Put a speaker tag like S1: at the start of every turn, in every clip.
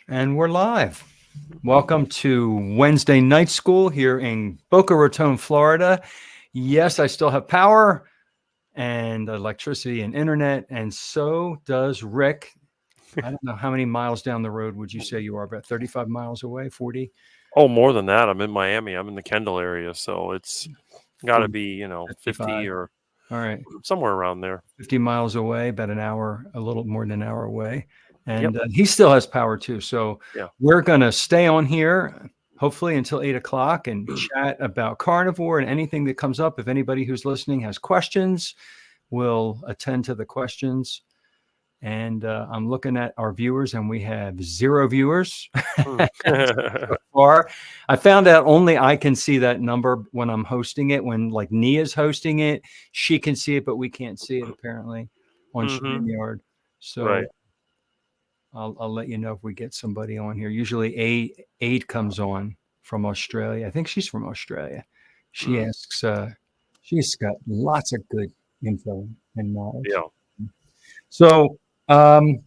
S1: And we're live. Welcome to Wednesday Night School here in Boca Raton, Florida. Yes, I still have power and electricity and internet, and so does Rick. I don't know how many miles down the road would you say you are? About 35 miles away, 40?
S2: Oh, more than that. I'm in Miami. I'm in the Kendall area, so it's got to
S1: 40,
S2: be 50
S1: 55.
S2: or
S1: All right,
S2: somewhere around there.
S1: 50 miles away, about an hour, a little more than an hour away.
S2: Yep.
S1: And he still has power too. So
S2: Yeah.
S1: we're going to stay on here, hopefully until 8 o'clock, and chat about carnivore and anything that comes up. If anybody who's listening has questions, we'll attend to the questions. And I'm looking at our viewers, and we have 0 viewers
S2: Hmm.
S1: so far. I found out only I can see that number when I'm hosting it. When like Nia's hosting it, she can see it, but we can't see it apparently on
S2: hmm
S1: StreamYard. So
S2: Right.
S1: I'll let you know if we get somebody on here. Usually eight comes on from Australia. I think she's from Australia. She
S2: Mm.
S1: asks. She's got lots of good info and knowledge.
S2: Yeah.
S1: So, um,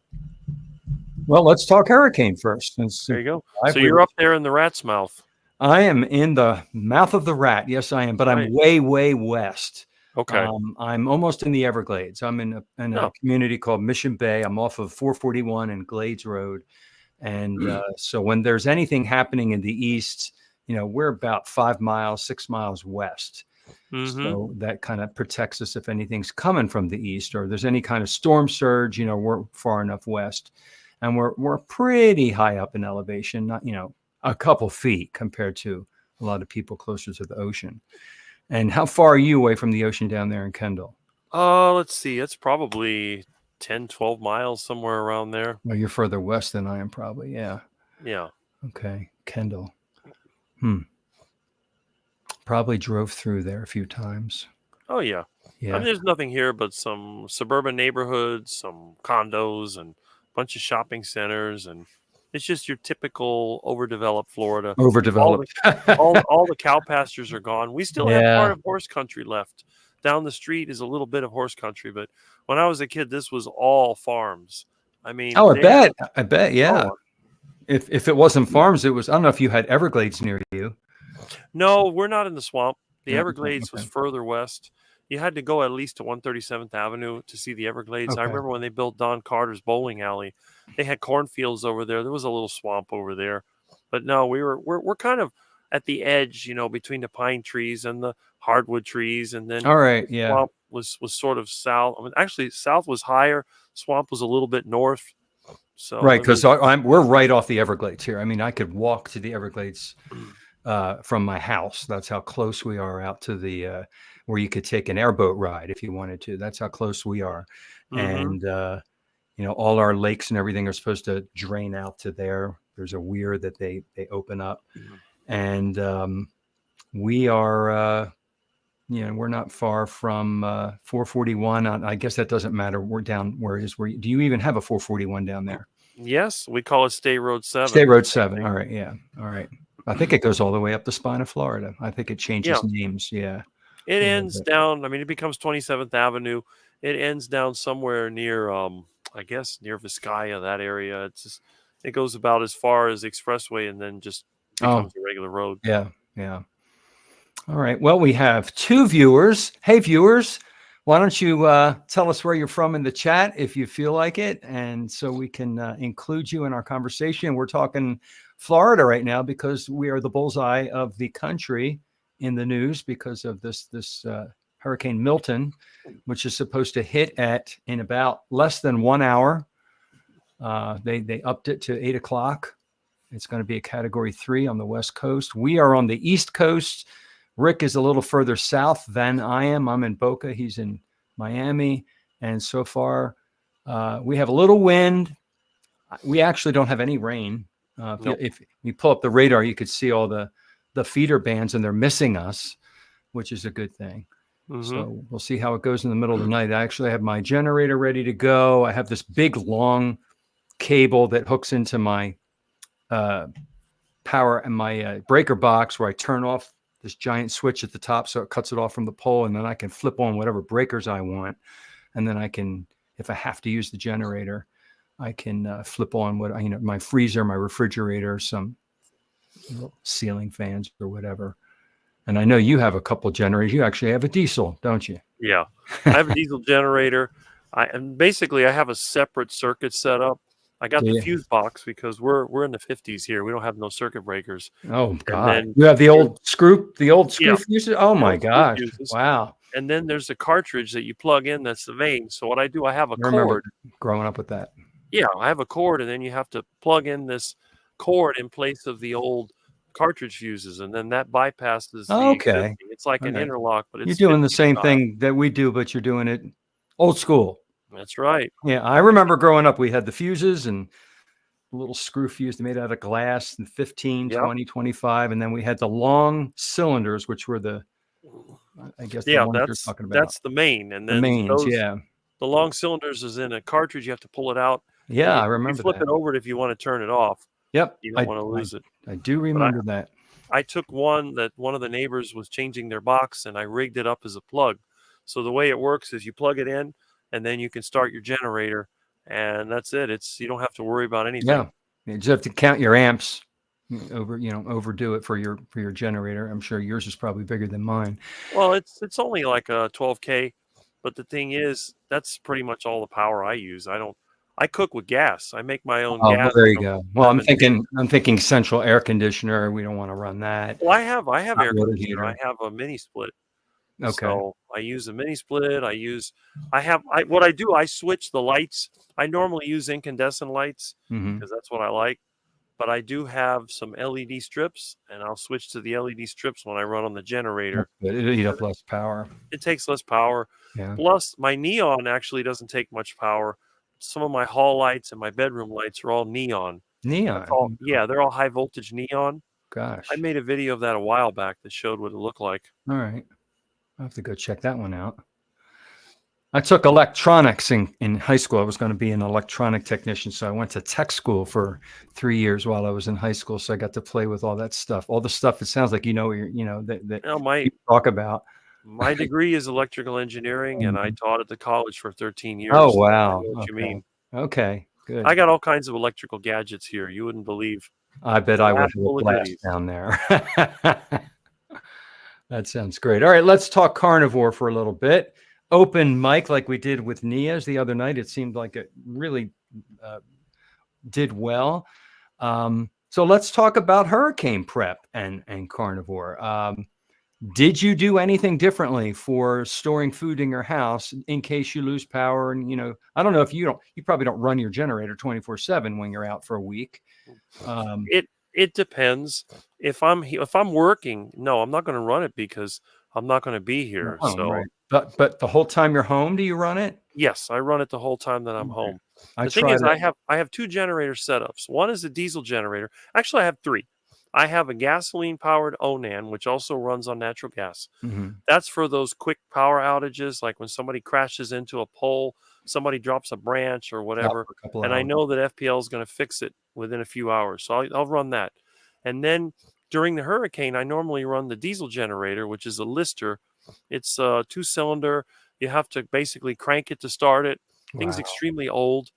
S1: well, let's talk hurricane first.
S2: There you go. So you're up there in the rat's mouth.
S1: I am in the mouth of the rat. Yes, I am, but I'm
S2: Right.
S1: way, way west.
S2: Okay.
S1: I'm almost in the Everglades. I'm in a
S2: No.
S1: community called Mission Bay. I'm off of 441 and Glades Road. And so when there's anything happening in the east, we're about 5 miles, 6 miles west.
S2: hmm
S1: So that kind of protects us if anything's coming from the east or there's any kind of storm surge, we're far enough west. And we're pretty high up in elevation, not, a couple feet compared to a lot of people closer to the ocean. And how far are you away from the ocean down there in Kendall?
S2: Let's see. It's probably 10, 12 miles, somewhere around there.
S1: Well, you're further west than I am probably. Yeah.
S2: Yeah.
S1: Okay. Kendall. Probably drove through there a few times.
S2: Oh, yeah. I
S1: Yeah.
S2: mean, there's nothing here but some suburban neighborhoods, some condos, and a bunch of shopping centers, and it's just your typical overdeveloped Florida.
S1: Overdeveloped.
S2: All the cow pastures are gone. We still have
S1: Yeah.
S2: part of horse country left. Down the street is a little bit of horse country, but when I was a kid, this was all farms. I mean,
S1: Oh,
S2: they had,
S1: I bet. Yeah.
S2: oh,
S1: If it wasn't farms, it was, I don't know if you had Everglades near you.
S2: no, we're not in the swamp. The
S1: No,
S2: Everglades was
S1: okay.
S2: further west. You had to go at least to 137th Avenue to see the Everglades. I
S1: Okay.
S2: remember when they built Don Carter's bowling alley, they had cornfields over there. There was a little swamp over there, but no, we're kind of at the edge, between the pine trees and the hardwood trees, and then
S1: All right.
S2: the
S1: Yeah.
S2: swamp was sort of south. I mean, actually, south was higher. Swamp was a little bit north. So
S1: Right.
S2: it was,
S1: Because we're right off the Everglades here. I mean, I could walk to the Everglades from my house. That's how close we are out to the where you could take an airboat ride if you wanted to. That's how close we are.
S2: mm-hmm.
S1: And all our lakes and everything are supposed to drain out to there. There's a weir that they open up, and we are. We're not far from 441. I guess that doesn't matter. We're down where it is. Do you even have a 441 down there?
S2: Yes, we call it State Road 7.
S1: State Road 7. All right. Yeah. All right. I think it goes all the way up the spine of Florida. I think it changes names. Yeah.
S2: It ends down. I mean, it becomes 27th Avenue. It ends down somewhere near, I guess, near Vizcaya, that area. It's just, it goes about as far as the Expressway, and then just becomes a regular road.
S1: Yeah. Yeah. All right. Well, we have 2 viewers. Hey, viewers, why don't you tell us where you're from in the chat if you feel like it, and so we can include you in our conversation. We're talking Florida right now because we are the bullseye of the country in the news because of this Hurricane Milton, which is supposed to hit in about less than 1 hour. They upped it to 8 o'clock. It's going to be a Category 3 on the West Coast. We are on the East Coast. Rick is a little further south than I am. I'm in Boca. He's in Miami. And so far, we have a little wind. We actually don't have any rain. If you pull up the radar, you could see all the feeder bands, and they're missing us, which is a good thing. Mm-hmm. So we'll see how it goes in the middle of the night. I actually have my generator ready to go. I have this big, long cable that hooks into my power and my breaker box where I turn off this giant switch at the top so it cuts it off from the pole, and then I can flip on whatever breakers I want, and then I can, if I have to use the generator, I can flip on what my freezer, my refrigerator, some ceiling fans or whatever. And I know you have a couple generators. You actually have a diesel, don't you?
S2: Yeah, I have a diesel generator. And basically I have a separate circuit set up. I got the
S1: Yeah.
S2: fuse box because we're in the 50s here. We don't have no circuit breakers.
S1: Oh
S2: And
S1: God,
S2: then
S1: you have the old screw
S2: yeah,
S1: fuses. Oh
S2: the
S1: my
S2: old screw
S1: gosh,
S2: fuses.
S1: wow!
S2: And then there's a cartridge that you plug in. That's the main. So what I do, I have a
S1: I remember
S2: cord.
S1: growing up with that.
S2: Yeah, I have a cord, and then you have to plug in this cord in place of the old cartridge fuses, and then that bypasses the
S1: Okay,
S2: existing. It's like
S1: all
S2: an
S1: right.
S2: interlock, but
S1: You're
S2: it's
S1: doing the
S2: 50s
S1: same
S2: style.
S1: thing that we do, but you're doing it old school.
S2: That's right.
S1: Yeah, I remember growing up, we had the fuses and little screw fuse made out of glass and 15,
S2: Yep.
S1: 20, 25. And then we had the long cylinders, which were I guess the
S2: Yeah,
S1: ones you're talking about.
S2: that's the main, and
S1: The
S2: then
S1: mains, yeah.
S2: the long cylinders is in a cartridge. You have to pull it out, and
S1: Yeah, I
S2: you
S1: remember
S2: flip
S1: that.
S2: it over if you want to turn it off.
S1: Yep,
S2: You don't want to lose it.
S1: I do
S2: But
S1: remember that.
S2: I took one that one of the neighbors was changing their box, and I rigged it up as a plug. So the way it works is you plug it in, and then you can start your generator, and that's it. You don't have to worry about anything.
S1: Yeah, you just have to count your amps overdo it for your generator. I'm sure yours is probably bigger than mine.
S2: Well, it's only like a 12K, but the thing is, that's pretty much all the power I use. I cook with gas. I make my own
S1: Oh, well,
S2: gas
S1: there you
S2: from
S1: go. Well,
S2: fermentation.
S1: I'm thinking central air conditioner. We don't want to run that.
S2: Well, I have
S1: Hot
S2: air
S1: water
S2: conditioner. I
S1: heater.
S2: have a mini split.
S1: Okay.
S2: So I use a mini split. What I do, I switch the lights. I normally use incandescent lights
S1: Mm-hmm.
S2: because that's what I like. But I do have some LED strips, and I'll switch to the LED strips when I run on the generator.
S1: But it'll eat up less power.
S2: It takes less power.
S1: Yeah.
S2: Plus, my neon actually doesn't take much power. Some of my hall lights and my bedroom lights are all neon.
S1: Neon.
S2: Yeah, they're all high voltage neon.
S1: Gosh.
S2: I made a video of that a while back that showed what it looked like.
S1: All right. I'll have to go check that one out. I took electronics in high school. I was going to be an electronic technician. So I went to tech school for 3 years while I was in high school. So I got to play with all that stuff. All the stuff it sounds like that people talk about.
S2: My degree is electrical engineering, and I taught at the college for 13 years.
S1: Oh, wow.
S2: I know what you mean.
S1: Okay, good.
S2: I got all kinds of electrical gadgets here. You wouldn't believe.
S1: I bet I would have a blast down there. That sounds great. All right, let's talk carnivore for a little bit. Open mic like we did with Nia's the other night. It seemed like it really did well. So let's talk about hurricane prep and carnivore. Did you do anything differently for storing food in your house in case you lose power? And I don't know if you probably don't run your generator 24/7 when you're out for a week.
S2: It depends. If I'm working, no, I'm not going to run it because I'm not going to be here. So,
S1: right. But the whole time you're home, do you run it?
S2: yes, I run it the whole time that I'm home. The thing
S1: tried
S2: is,
S1: it.
S2: I have two generator setups. One is a diesel generator. Actually, I have three. I have a gasoline powered Onan, which also runs on natural gas.
S1: Mhm.
S2: That's for those quick power outages, like when somebody crashes into a pole, somebody drops a branch or whatever.
S1: For a couple
S2: And I
S1: hours.
S2: know that FPL is going to fix it within a few hours. So I'll run that. And then during the hurricane, I normally run the diesel generator, which is a Lister. It's a 2-cylinder. You have to basically crank it to start it. Thing's
S1: Wow.
S2: extremely old,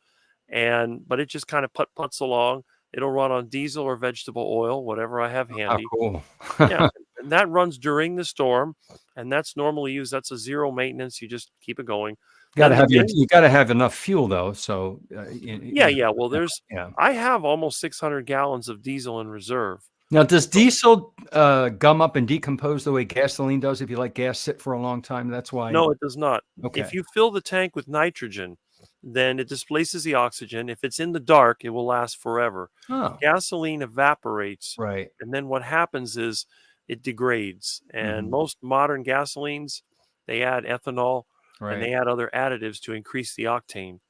S2: but it just kind of puts along. It'll run on diesel or vegetable oil, whatever I have handy.
S1: Oh, cool.
S2: Yeah, and that runs during the storm, and that's normally used. That's a zero maintenance. You just keep it going.
S1: You got to have enough fuel though. So
S2: yeah. Well,
S1: yeah.
S2: I have almost 600 gallons of diesel in reserve.
S1: Now, does diesel gum up and decompose the way gasoline does? If you let gas sit for a long time, that's why.
S2: No, it does not.
S1: Okay.
S2: If you fill the tank with nitrogen, then it displaces the oxygen. If it's in the dark, it will last forever.
S1: Oh,
S2: Gasoline evaporates,
S1: right.
S2: and then what happens is it degrades. And most modern gasolines, they add ethanol and they add other additives to increase the octane,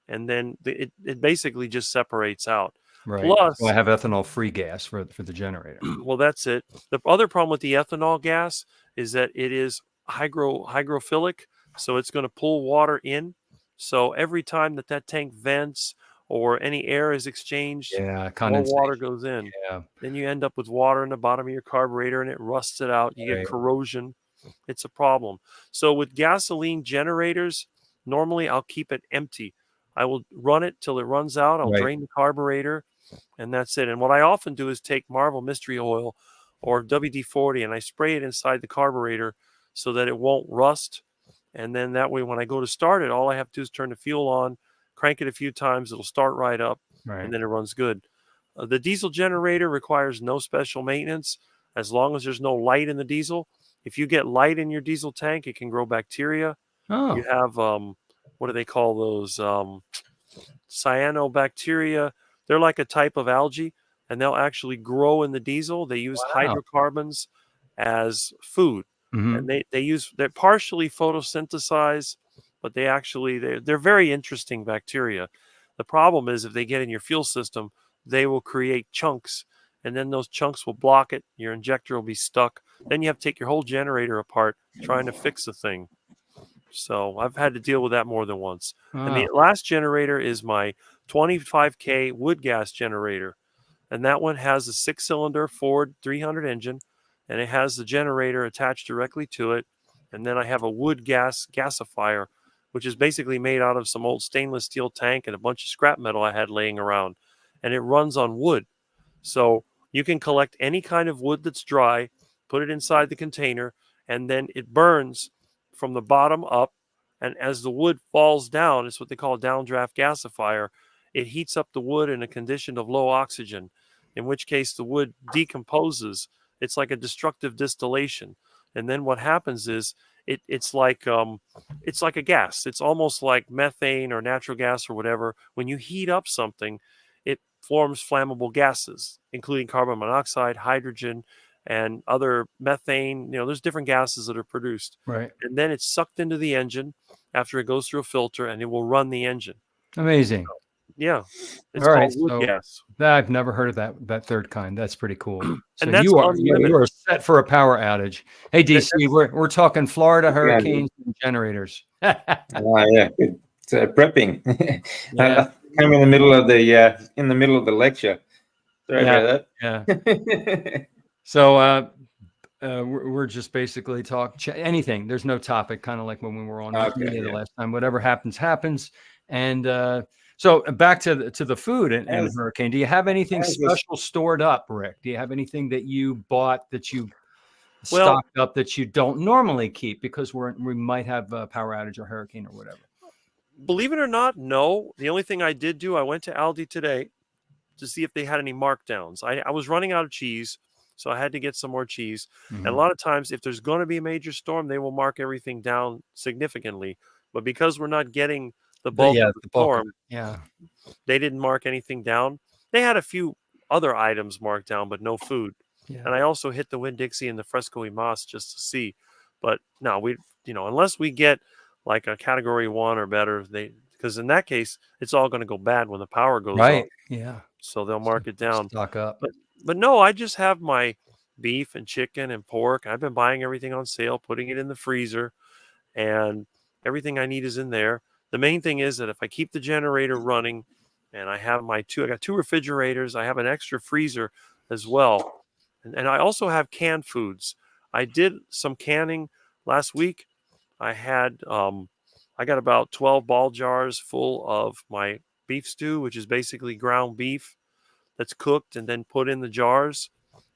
S2: and then it basically just separates out.
S1: Right.
S2: Plus,
S1: so I have ethanol-free gas for the generator.
S2: well, that's it. The other problem with the ethanol gas is that it is hygrophilic, so it's going to pull water in. So every time that tank vents or any air is exchanged, more water goes in.
S1: Yeah.
S2: Then you end up with water in the bottom of your carburetor, and it rusts it out. You get corrosion. It's a problem. So with gasoline generators, normally I'll keep it empty. I will run it till it runs out. I'll
S1: Right.
S2: drain the carburetor, and that's it. And what I often do is take Marvel Mystery Oil or WD-40 and I spray it inside the carburetor so that it won't rust. And then that way, when I go to start it, all I have to do is turn the fuel on, crank it a few times, it'll start right up,
S1: Right.
S2: and then it runs good. The diesel generator requires no special maintenance as long as there's no light in the diesel. If you get light in your diesel tank, it can grow bacteria. You
S1: Oh.
S2: have what do they call those? Cyanobacteria. They're like a type of algae, and they'll actually grow in the diesel. They use
S1: Wow.
S2: hydrocarbons as food,
S1: Hmm.
S2: and they're partially photosynthesized, but they're very interesting bacteria. The problem is if they get in your fuel system, they will create chunks, and then those chunks will block it. Your injector will be stuck. Then you have to take your whole generator apart trying to fix the thing. So I've had to deal with that more than once. And the
S1: Oh.
S2: last generator is my 25K wood gas generator. And that one has a 6-cylinder Ford 300 engine, and it has the generator attached directly to it. And then I have a wood gas gasifier, which is basically made out of some old stainless steel tank and a bunch of scrap metal I had laying around. And it runs on wood. So you can collect any kind of wood that's dry, put it inside the container, and then it burns from the bottom up. And as the wood falls down, it's what they call a downdraft gasifier. It heats up the wood in a condition of low oxygen, in which case the wood decomposes. It's like a destructive distillation. And then what happens is it's like a gas. It's almost like methane or natural gas or whatever. When you heat up something, it forms flammable gases, including carbon monoxide, hydrogen, and other methane. There's different gases that are produced.
S1: Right.
S2: And then it's sucked into the engine after it goes through a filter, and it will run the engine.
S1: Amazing.
S2: Yeah, it's
S1: All right.
S2: called wood
S1: So
S2: gas.
S1: I've never heard of that third kind. That's pretty cool. So
S2: And that's
S1: you
S2: unlimited.
S1: are set for a power outage. Hey DC, we're talking Florida
S3: Yeah.
S1: hurricanes and generators.
S3: Yeah, good. It's prepping.
S1: Yeah.
S3: I'm in the middle of the lecture. Sorry about
S1: Yeah.
S3: that.
S1: So we're just basically anything. There's no topic, kind of like when we were on
S3: Okay,
S1: the
S3: yeah.
S1: last time. Whatever happens. And so back to the food and
S3: As-
S1: hurricane. Do you have anything
S3: as a-
S1: special stored up, Rick? Do you have anything that you bought that you
S2: Well-
S1: stocked up that you don't normally keep because we might have a power outage or hurricane or whatever?
S2: Believe it or not, no. The only thing I did do, I went to Aldi today to see if they had any markdowns. I was running out of cheese, so I had to get some more cheese. And a
S1: Mhm.
S2: lot of times, if there's going to be a major storm, they will mark everything down significantly. But because we're not getting the bulk of the
S1: the bulk of
S2: storm,
S1: it. Yeah.
S2: they didn't mark anything down. They had a few other items marked down, but no food.
S1: Yeah.
S2: And I also hit the Winn-Dixie and the Fresco y Mas just to see. But no, unless we get like a category 1 or better, because in that case, it's all going to go bad when the power goes
S1: Right.
S2: off.
S1: Yeah.
S2: So they'll mark it down.
S1: Stock up.
S2: But no, I just have my beef and chicken and pork. I've been buying everything on sale, putting it in the freezer, and everything I need is in there. The main thing is that if I keep the generator running and I got 2 refrigerators, I have an extra freezer as well. And I also have canned foods. I did some canning last week. I got about 12 ball jars full of my beef stew, which is basically ground beef that's cooked and then put in the jars,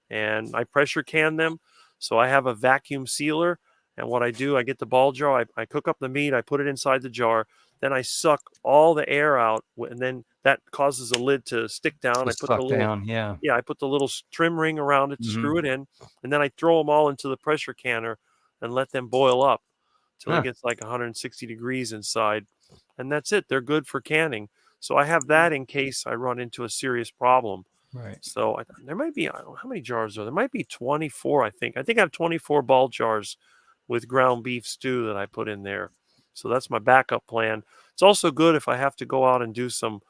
S2: and I pressure can them. So I have a vacuum sealer, and what I do, I get the ball jar, I cook up the meat, I put it inside the jar, then I suck all the air out, and then that causes a lid to stick down. I put the little
S1: down. Yeah.
S2: I put the little trim ring around it to
S1: Mhm.
S2: screw it in, and then I throw them all into the pressure canner and let them boil up till
S1: Huh.
S2: it gets like 160 degrees inside, and that's it. They're good for canning. So I have that in case I run into a serious problem.
S1: Right.
S2: So there might be, I don't know how many jars are there. Might be 24, I think. I think I have 24 ball jars with ground beef stew that I put in there. So that's my backup plan. It's also good if I have to go out and do some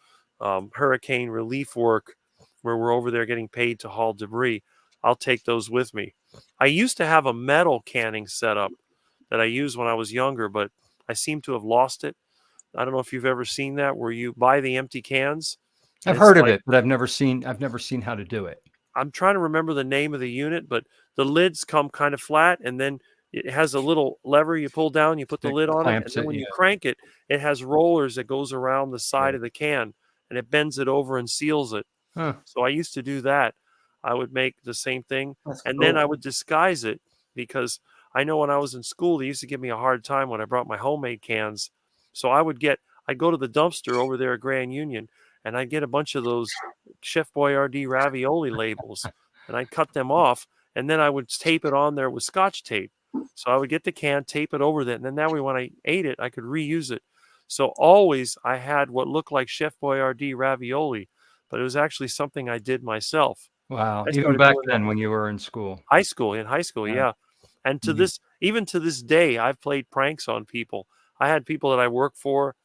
S2: hurricane relief work where we're over there getting paid to haul debris. I'll take those with me. I used to have a metal canning setup that I used when I was younger, but I seem to have lost it. I don't know if you've ever seen that, where you buy the empty cans. and
S1: I've
S2: it's
S1: heard of
S2: like-
S1: it, but I've never seen how to do it.
S2: I'm trying to remember the name of the unit, but the lids come kind of flat, and then it has a little lever you pull down, you put the
S1: It
S2: lid on it, and
S1: clamps
S2: then
S1: it,
S2: when you
S1: yeah.
S2: crank it, it has rollers that goes around the side
S1: Yeah.
S2: of the can, and it bends it over and seals it.
S1: Huh.
S2: So I used to do that. I would make the same thing,
S3: That's
S2: and then I
S3: cool.
S2: would disguise it, because I know when I was in school, they used to give me a hard time when I brought my homemade cans. So I'd go to the dumpster over there at Grand Union, and I'd get a bunch of those Chef Boyardee ravioli labels, and I'd cut them off, and then I would tape it on there with Scotch tape. So I would get the can, tape it over that, and then that way when I ate it, I could reuse it. So always I had what looked like Chef Boyardee ravioli, but it was actually something I did myself.
S1: Wow.
S2: I
S1: Even
S2: started
S1: back
S2: doing that
S1: then when you were in school.
S2: in high school,
S1: Yeah.
S2: yeah. And
S1: You-
S2: even to this day, I've played pranks on people. I had people that I work for.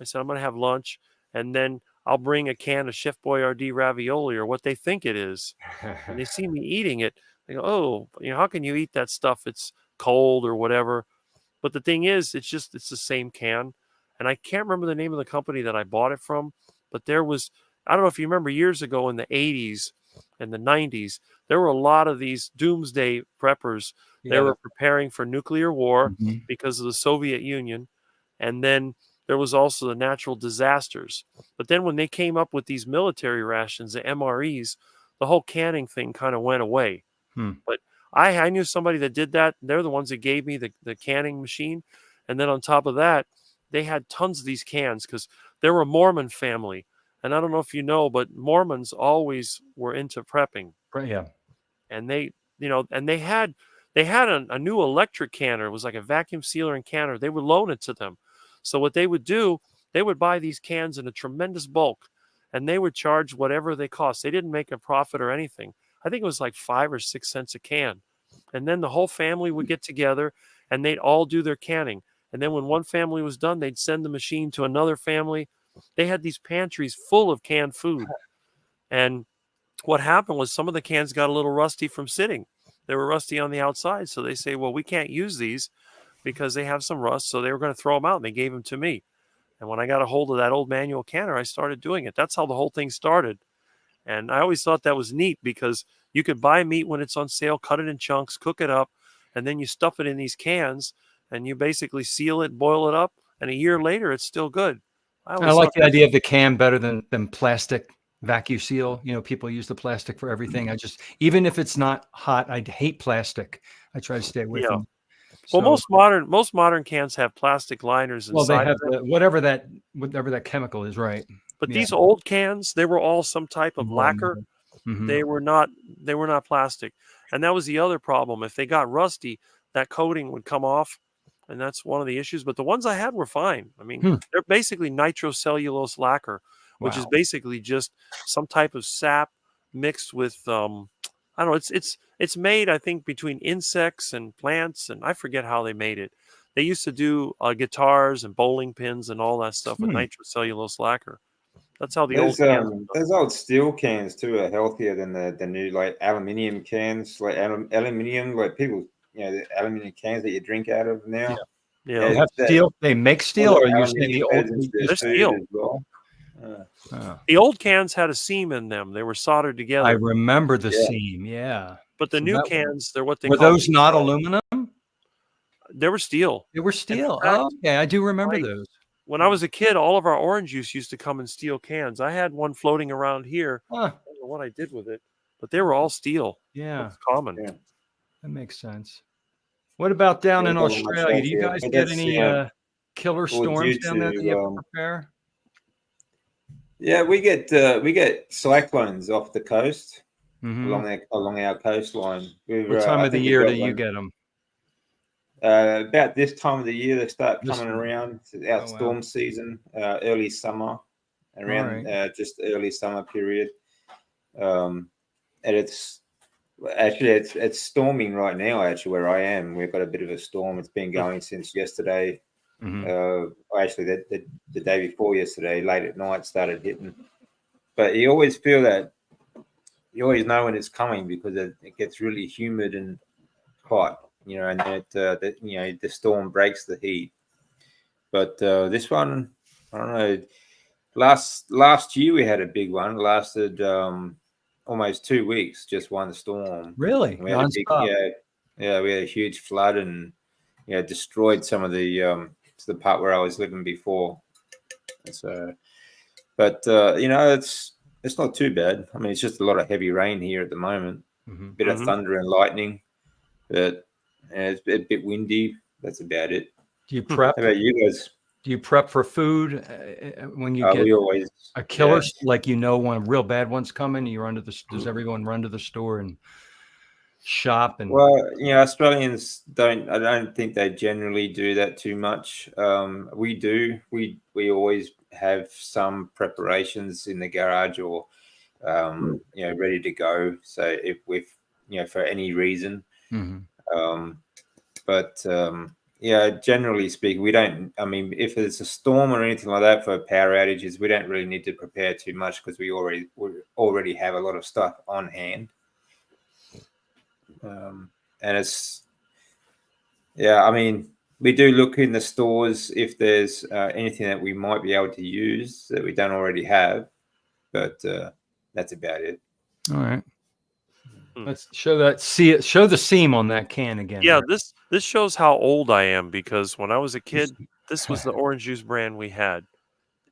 S2: I said, I'm going to have lunch, and then I'll bring a can of Chef Boyardee ravioli, or what they think it is. And they see me eating it. They go, oh, how can you eat that stuff? It's cold or whatever. But the thing is, it's the same can. And I can't remember the name of the company that I bought it from, but I don't know if you remember years ago in the 80s and the 90s, there were a lot of these doomsday preppers. They
S1: Yeah.
S2: were preparing for nuclear war
S1: Mhm.
S2: because of the Soviet Union. And then there was also the natural disasters. But then when they came up with these military rations, the MREs, the whole canning thing kind of went away.
S1: Hmm.
S2: But I knew somebody that did that. They're the ones that gave me the canning machine. And then on top of that, they had tons of these cans because they were a Mormon family. And I don't know if you know, but Mormons always were into prepping.
S1: Right, yeah.
S2: And they had a new electric canner. It was like a vacuum sealer and canner. They would loan it to them. So what they would do, they would buy these cans in a tremendous bulk, and they would charge whatever they cost. They didn't make a profit or anything. I think it was like 5 or 6 cents a can. And then the whole family would get together and they'd all do their canning. And then when one family was done, they'd send the machine to another family. They had these pantries full of canned food. And what happened was some of the cans got a little rusty from sitting. They were rusty on the outside. So they say, well, we can't use these because they have some rust. So they were going to throw them out, and they gave them to me. And when I got a hold of that old manual canner, I started doing it. That's how the whole thing started. And I always thought that was neat because you could buy meat when it's on sale, cut it in chunks, cook it up, and then you stuff it in these cans and you basically seal it, boil it up, and a year later it's still good. I
S1: I
S2: always
S1: like
S2: thought
S1: the idea of the can better than plastic vacuum seal. People use the plastic for everything. Even if it's not hot, I hate plastic. I try to stay away
S2: yeah.
S1: from it.
S2: Well,
S1: So,
S2: most modern cans have plastic liners
S1: well, they
S2: inside
S1: have
S2: of them.
S1: whatever that chemical is, right?
S2: But
S1: Yeah.
S2: these old cans, they were all some type of
S1: More
S2: lacquer.
S1: metal. Mhm.
S2: They were not plastic. And that was the other problem. If they got rusty, that coating would come off. And that's one of the issues. But the ones I had were fine. I mean,
S1: Hmm.
S2: they're basically nitrocellulose lacquer, which is
S1: Wow.
S2: basically just some type of sap mixed with I don't know, it's made, I think, between insects and plants, and I forget how they made it. They used to do guitars and bowling pins and all that stuff with
S1: Hmm.
S2: nitrocellulose lacquer. That's how the old cans were done.
S3: Those old steel cans too are healthier than the new like aluminium cans, like aluminium, like people, the aluminium cans that you drink out of now.
S2: Yeah.
S1: They have steel. They make
S3: All
S1: steel,
S3: that
S1: or you say
S3: aluminium
S1: the old?
S3: goes into their
S2: They're
S3: food
S2: steel.
S3: as well.
S1: Oh,
S2: The old cans had a seam in them. They were soldered
S1: I
S2: together.
S1: remember the
S3: Yeah.
S1: seam. Yeah.
S2: But the
S1: So
S2: new
S1: that-
S2: cans, they're what they
S1: were
S2: call
S1: those not
S2: steel.
S1: aluminum?
S2: They were steel.
S1: They were
S2: And in
S1: steel.
S2: fact,
S1: Oh, okay. I do remember
S2: like,
S1: those.
S2: when I was a kid, all of our orange juice used to come in steel cans. I had one floating around here.
S1: Huh.
S2: I don't know what I did with it, but they were all steel.
S1: Yeah,
S2: That's common.
S3: Yeah.
S1: that makes sense. What about down in
S3: They've got much
S1: Australia? Do you
S3: healthier,
S1: guys
S3: but
S1: get
S3: that's,
S1: any killer
S3: well,
S1: storms
S3: due
S1: down there that you have to
S3: to
S1: prepare?
S3: yeah, we get cyclones off the coast
S1: Mhm.
S3: along our coastline.
S1: What time
S3: I
S1: of the
S3: think we've
S1: year
S3: got
S1: do you
S3: one.
S1: get them?
S3: About this time of the year, they start
S1: This
S3: coming
S1: one.
S3: around. It's our
S1: Oh, wow.
S3: storm season, early summer, around just early summer period. And it's storming right now. Actually, where I am, we've got a bit of a storm. It's been going since yesterday.
S1: Mhm.
S3: Actually, the day before yesterday, late at night, started hitting. But you always feel that. You always know when it's coming because it gets really humid and hot, and then the storm breaks the heat. But this one, I don't know. Last year we had a big one. It lasted almost 2 weeks, just one storm.
S1: Really?
S3: And we had a big,
S1: Nonstop?
S3: Yeah, we had a huge flood and destroyed some of the to the part where I was living before. So, but it's not too bad. I mean, it's just a lot of heavy rain here at the moment.
S1: Mhm.
S3: Bit of thunder and lightning, but it's a bit windy. That's about it.
S1: Do you
S3: How
S1: prep?
S3: about you guys?
S1: Do you prep for food when you get
S3: We always
S1: a killer, like when a real bad one's coming? You're under the. Does everyone run to the store and shop? And
S3: Well, Australians don't. I don't think they generally do that too much. We do. We always have some preparations in the garage or ready to go. So if for any reason.
S1: Mhm.
S3: But generally speaking, we don't. I mean, if there's a storm or anything like that for power outages, we don't really need to prepare too much because we already have a lot of stuff on hand. And it's, I mean, we do look in the stores if there's anything that we might be able to use that we don't already have, but that's about it.
S1: All right. Let's show that. Show the seam on that can again.
S2: Yeah,
S1: Rick.
S2: this shows how old I am, because when I was a kid, this was the orange juice brand we had,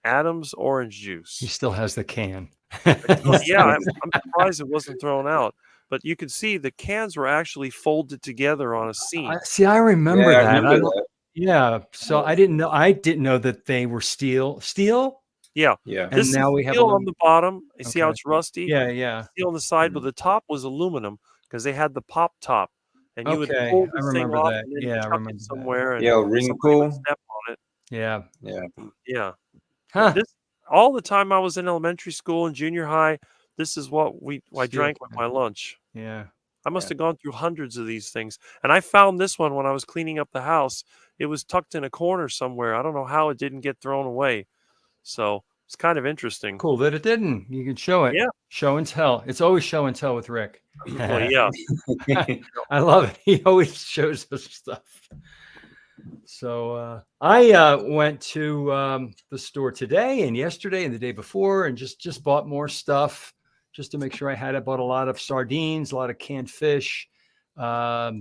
S2: Adams Orange Juice.
S1: He still has the can.
S2: Yeah, I'm surprised it wasn't thrown out. But you could see the cans were actually folded together on a seam.
S1: I remember that.
S3: I remember that.
S1: Yeah. So I didn't know that they were steel. Steel?
S2: Yeah.
S3: Yeah.
S1: And
S2: This
S1: now
S2: is
S1: we have
S2: steel on the bottom. You see how
S1: Okay.
S2: it's rusty?
S1: Yeah.
S2: Steel on the side, but the top was aluminum because they had the pop top. And you would
S1: Okay,
S2: pull
S1: I
S2: this thing
S1: remember
S2: off
S1: that.
S2: and then
S1: Yeah, I
S2: chuck
S1: remember
S2: it
S1: that.
S2: somewhere, and
S3: Yeah,
S2: somebody
S3: wrinkle.
S2: would step on it.
S1: Yeah.
S3: Yeah.
S2: Yeah.
S1: Huh.
S2: This all the time I was in elementary school and junior high, this is what I
S1: Steel
S2: drank with
S1: can.
S2: my lunch.
S1: Yeah.
S2: I must have gone through hundreds of these things. And I found this one when I was cleaning up the house. It was tucked in a corner somewhere. I don't know how it didn't get thrown away. So it's kind of interesting.
S1: Cool that it didn't. You can show it.
S2: Yeah.
S1: Show and tell. It's always show and tell with Rick.
S2: Well, yeah.
S1: I love it. He always shows us stuff. So I went to the store today and yesterday and the day before and just bought more stuff just to make sure I had. I bought a lot of sardines, a lot of canned fish. I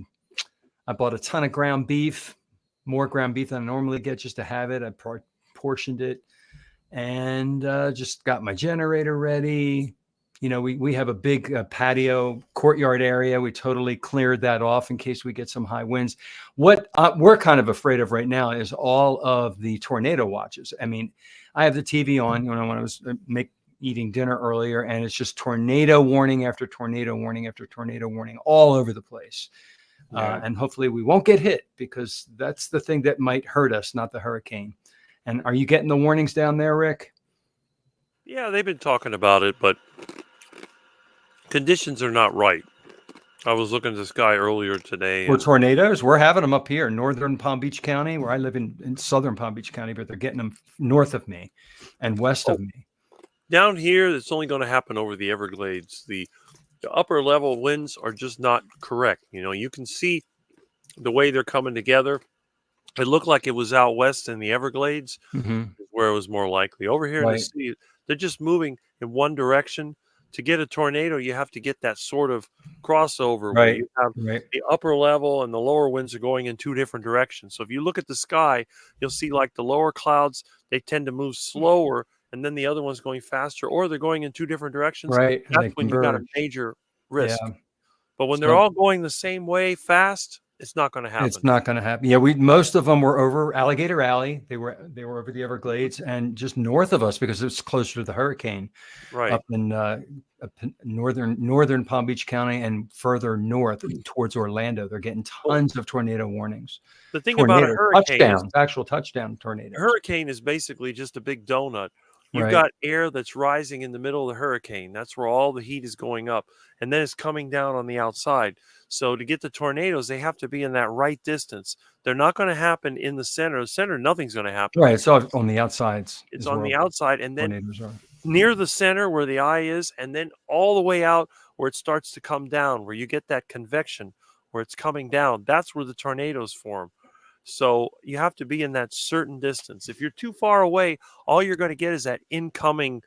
S1: bought a ton of ground beef, more ground beef than I normally get just to have it. I portioned it and just got my generator ready. We have a big patio courtyard area. We totally cleared that off in case we get some high winds. What we're kind of afraid of right now is all of the tornado watches. I mean, I have the TV on, when I was eating dinner earlier, and it's just tornado warning after tornado warning after tornado warning all over the place. And hopefully we won't get hit, because that's the thing that might hurt us, not the hurricane. And are you getting the warnings down there, Rick?
S2: Yeah, they've been talking about it, but conditions are not right. I was looking at the sky earlier today.
S1: For tornadoes, we're having them up here in northern Palm Beach County, where I live in southern Palm Beach County, but they're getting them north of me and west of me.
S2: Down here, it's only going to happen over the Everglades. The upper level winds are just not correct. You can see the way they're coming together. It looked like it was out west in the Everglades, where it was more likely. Over here in the city, they're just moving in one direction. To get a tornado, you have to get that sort of crossover where you have the upper level and the lower winds are going in two different directions. So if you look at the sky, you'll see like the lower clouds, they tend to move slower, and then the other one's going faster, or they're going in two different directions.
S1: Right.
S2: That's when you've got a major risk.
S1: Yeah.
S2: But when they're all going the same way fast, it's not going to happen.
S1: It's not going to happen. Yeah, most of them were over Alligator Alley. They were over the Everglades and just north of us because it's closer to the hurricane.
S2: Right.
S1: Up in northern Palm Beach County and further north towards Orlando, they're getting tons of tornado warnings.
S2: The thing about a hurricane,
S1: actual touchdown tornadoes.
S2: A hurricane is basically just a big donut. You've got air that's rising in the middle of the hurricane. That's where all the heat is going up, and then it's coming down on the outside. So to get the tornadoes, they have to be in that right distance. They're not going to happen in the center. The center, nothing's going to happen.
S1: Right. It's on the outsides.
S2: It's on the outside, and then
S1: tornadoes are.
S2: Near the center where the eye is, and then all the way out where it starts to come down, where you get that convection, where it's coming down. That's where the tornadoes form. So you have to be in that certain distance. If you're too far away, all you're going to get is that incoming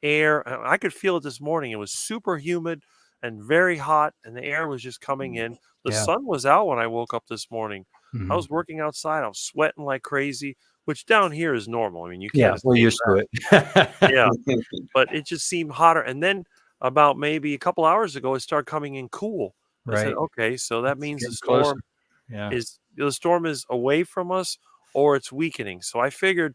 S2: air. I could feel it this morning. It was super humid. and very hot, and the air was just coming in. The
S1: Yeah.
S2: sun was out when I woke up this morning. I
S1: Mhm.
S2: was working outside. I was sweating like crazy, which down here is normal. I mean, you
S1: Yeah,
S2: can't
S1: we're
S2: escape
S1: used to
S2: that.
S1: it.
S2: Yeah, but it just seemed hotter. And then about maybe a couple hours ago, it started coming in cool. I said,
S1: Right.
S2: okay, so that
S1: It's
S2: means
S1: getting closer. Yeah.
S2: the storm is away from us or it's weakening. So I figured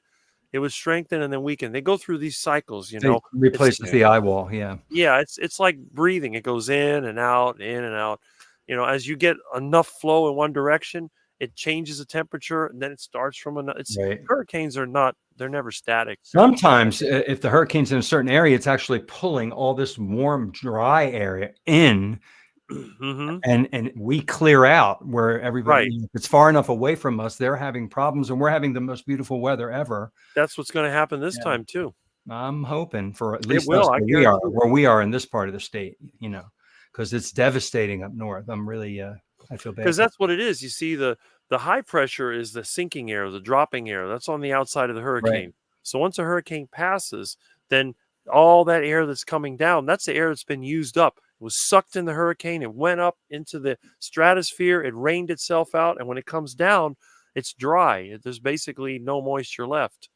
S2: it would strengthen and then weaken. They go through these cycles, you
S1: It
S2: know. It's
S1: replaces the eye wall. Yeah.
S2: yeah, it's like breathing. It goes in and out, in and out. You know, as you get enough flow in one direction, it changes the temperature, and then it starts from another. It's
S1: Right.
S2: hurricanes they're never static.
S1: Sometimes, if the hurricane's in a certain area, it's actually pulling all this warm, dry area in,
S2: Hmm.
S1: and we clear out where everybody.
S2: Right.
S1: If it's far enough away from us, they're having problems, and we're having the most beautiful weather ever.
S2: That's what's going to happen this
S1: Yeah.
S2: time too.
S1: I'm hoping for at
S2: It
S1: least us
S2: will. I guarantee it.
S1: where we are in this part of the state. You know, because it's devastating up north. I'm really, I feel bad.
S2: Because that's what it is. You see, the high pressure is the sinking air, the dropping air. That's on the outside of the hurricane. So once a hurricane passes, then all that air that's coming down, that's the air that's been used up. It was sucked in the hurricane. It went up into the stratosphere. It rained itself out. And when it comes down, it's dry. There's basically no moisture left.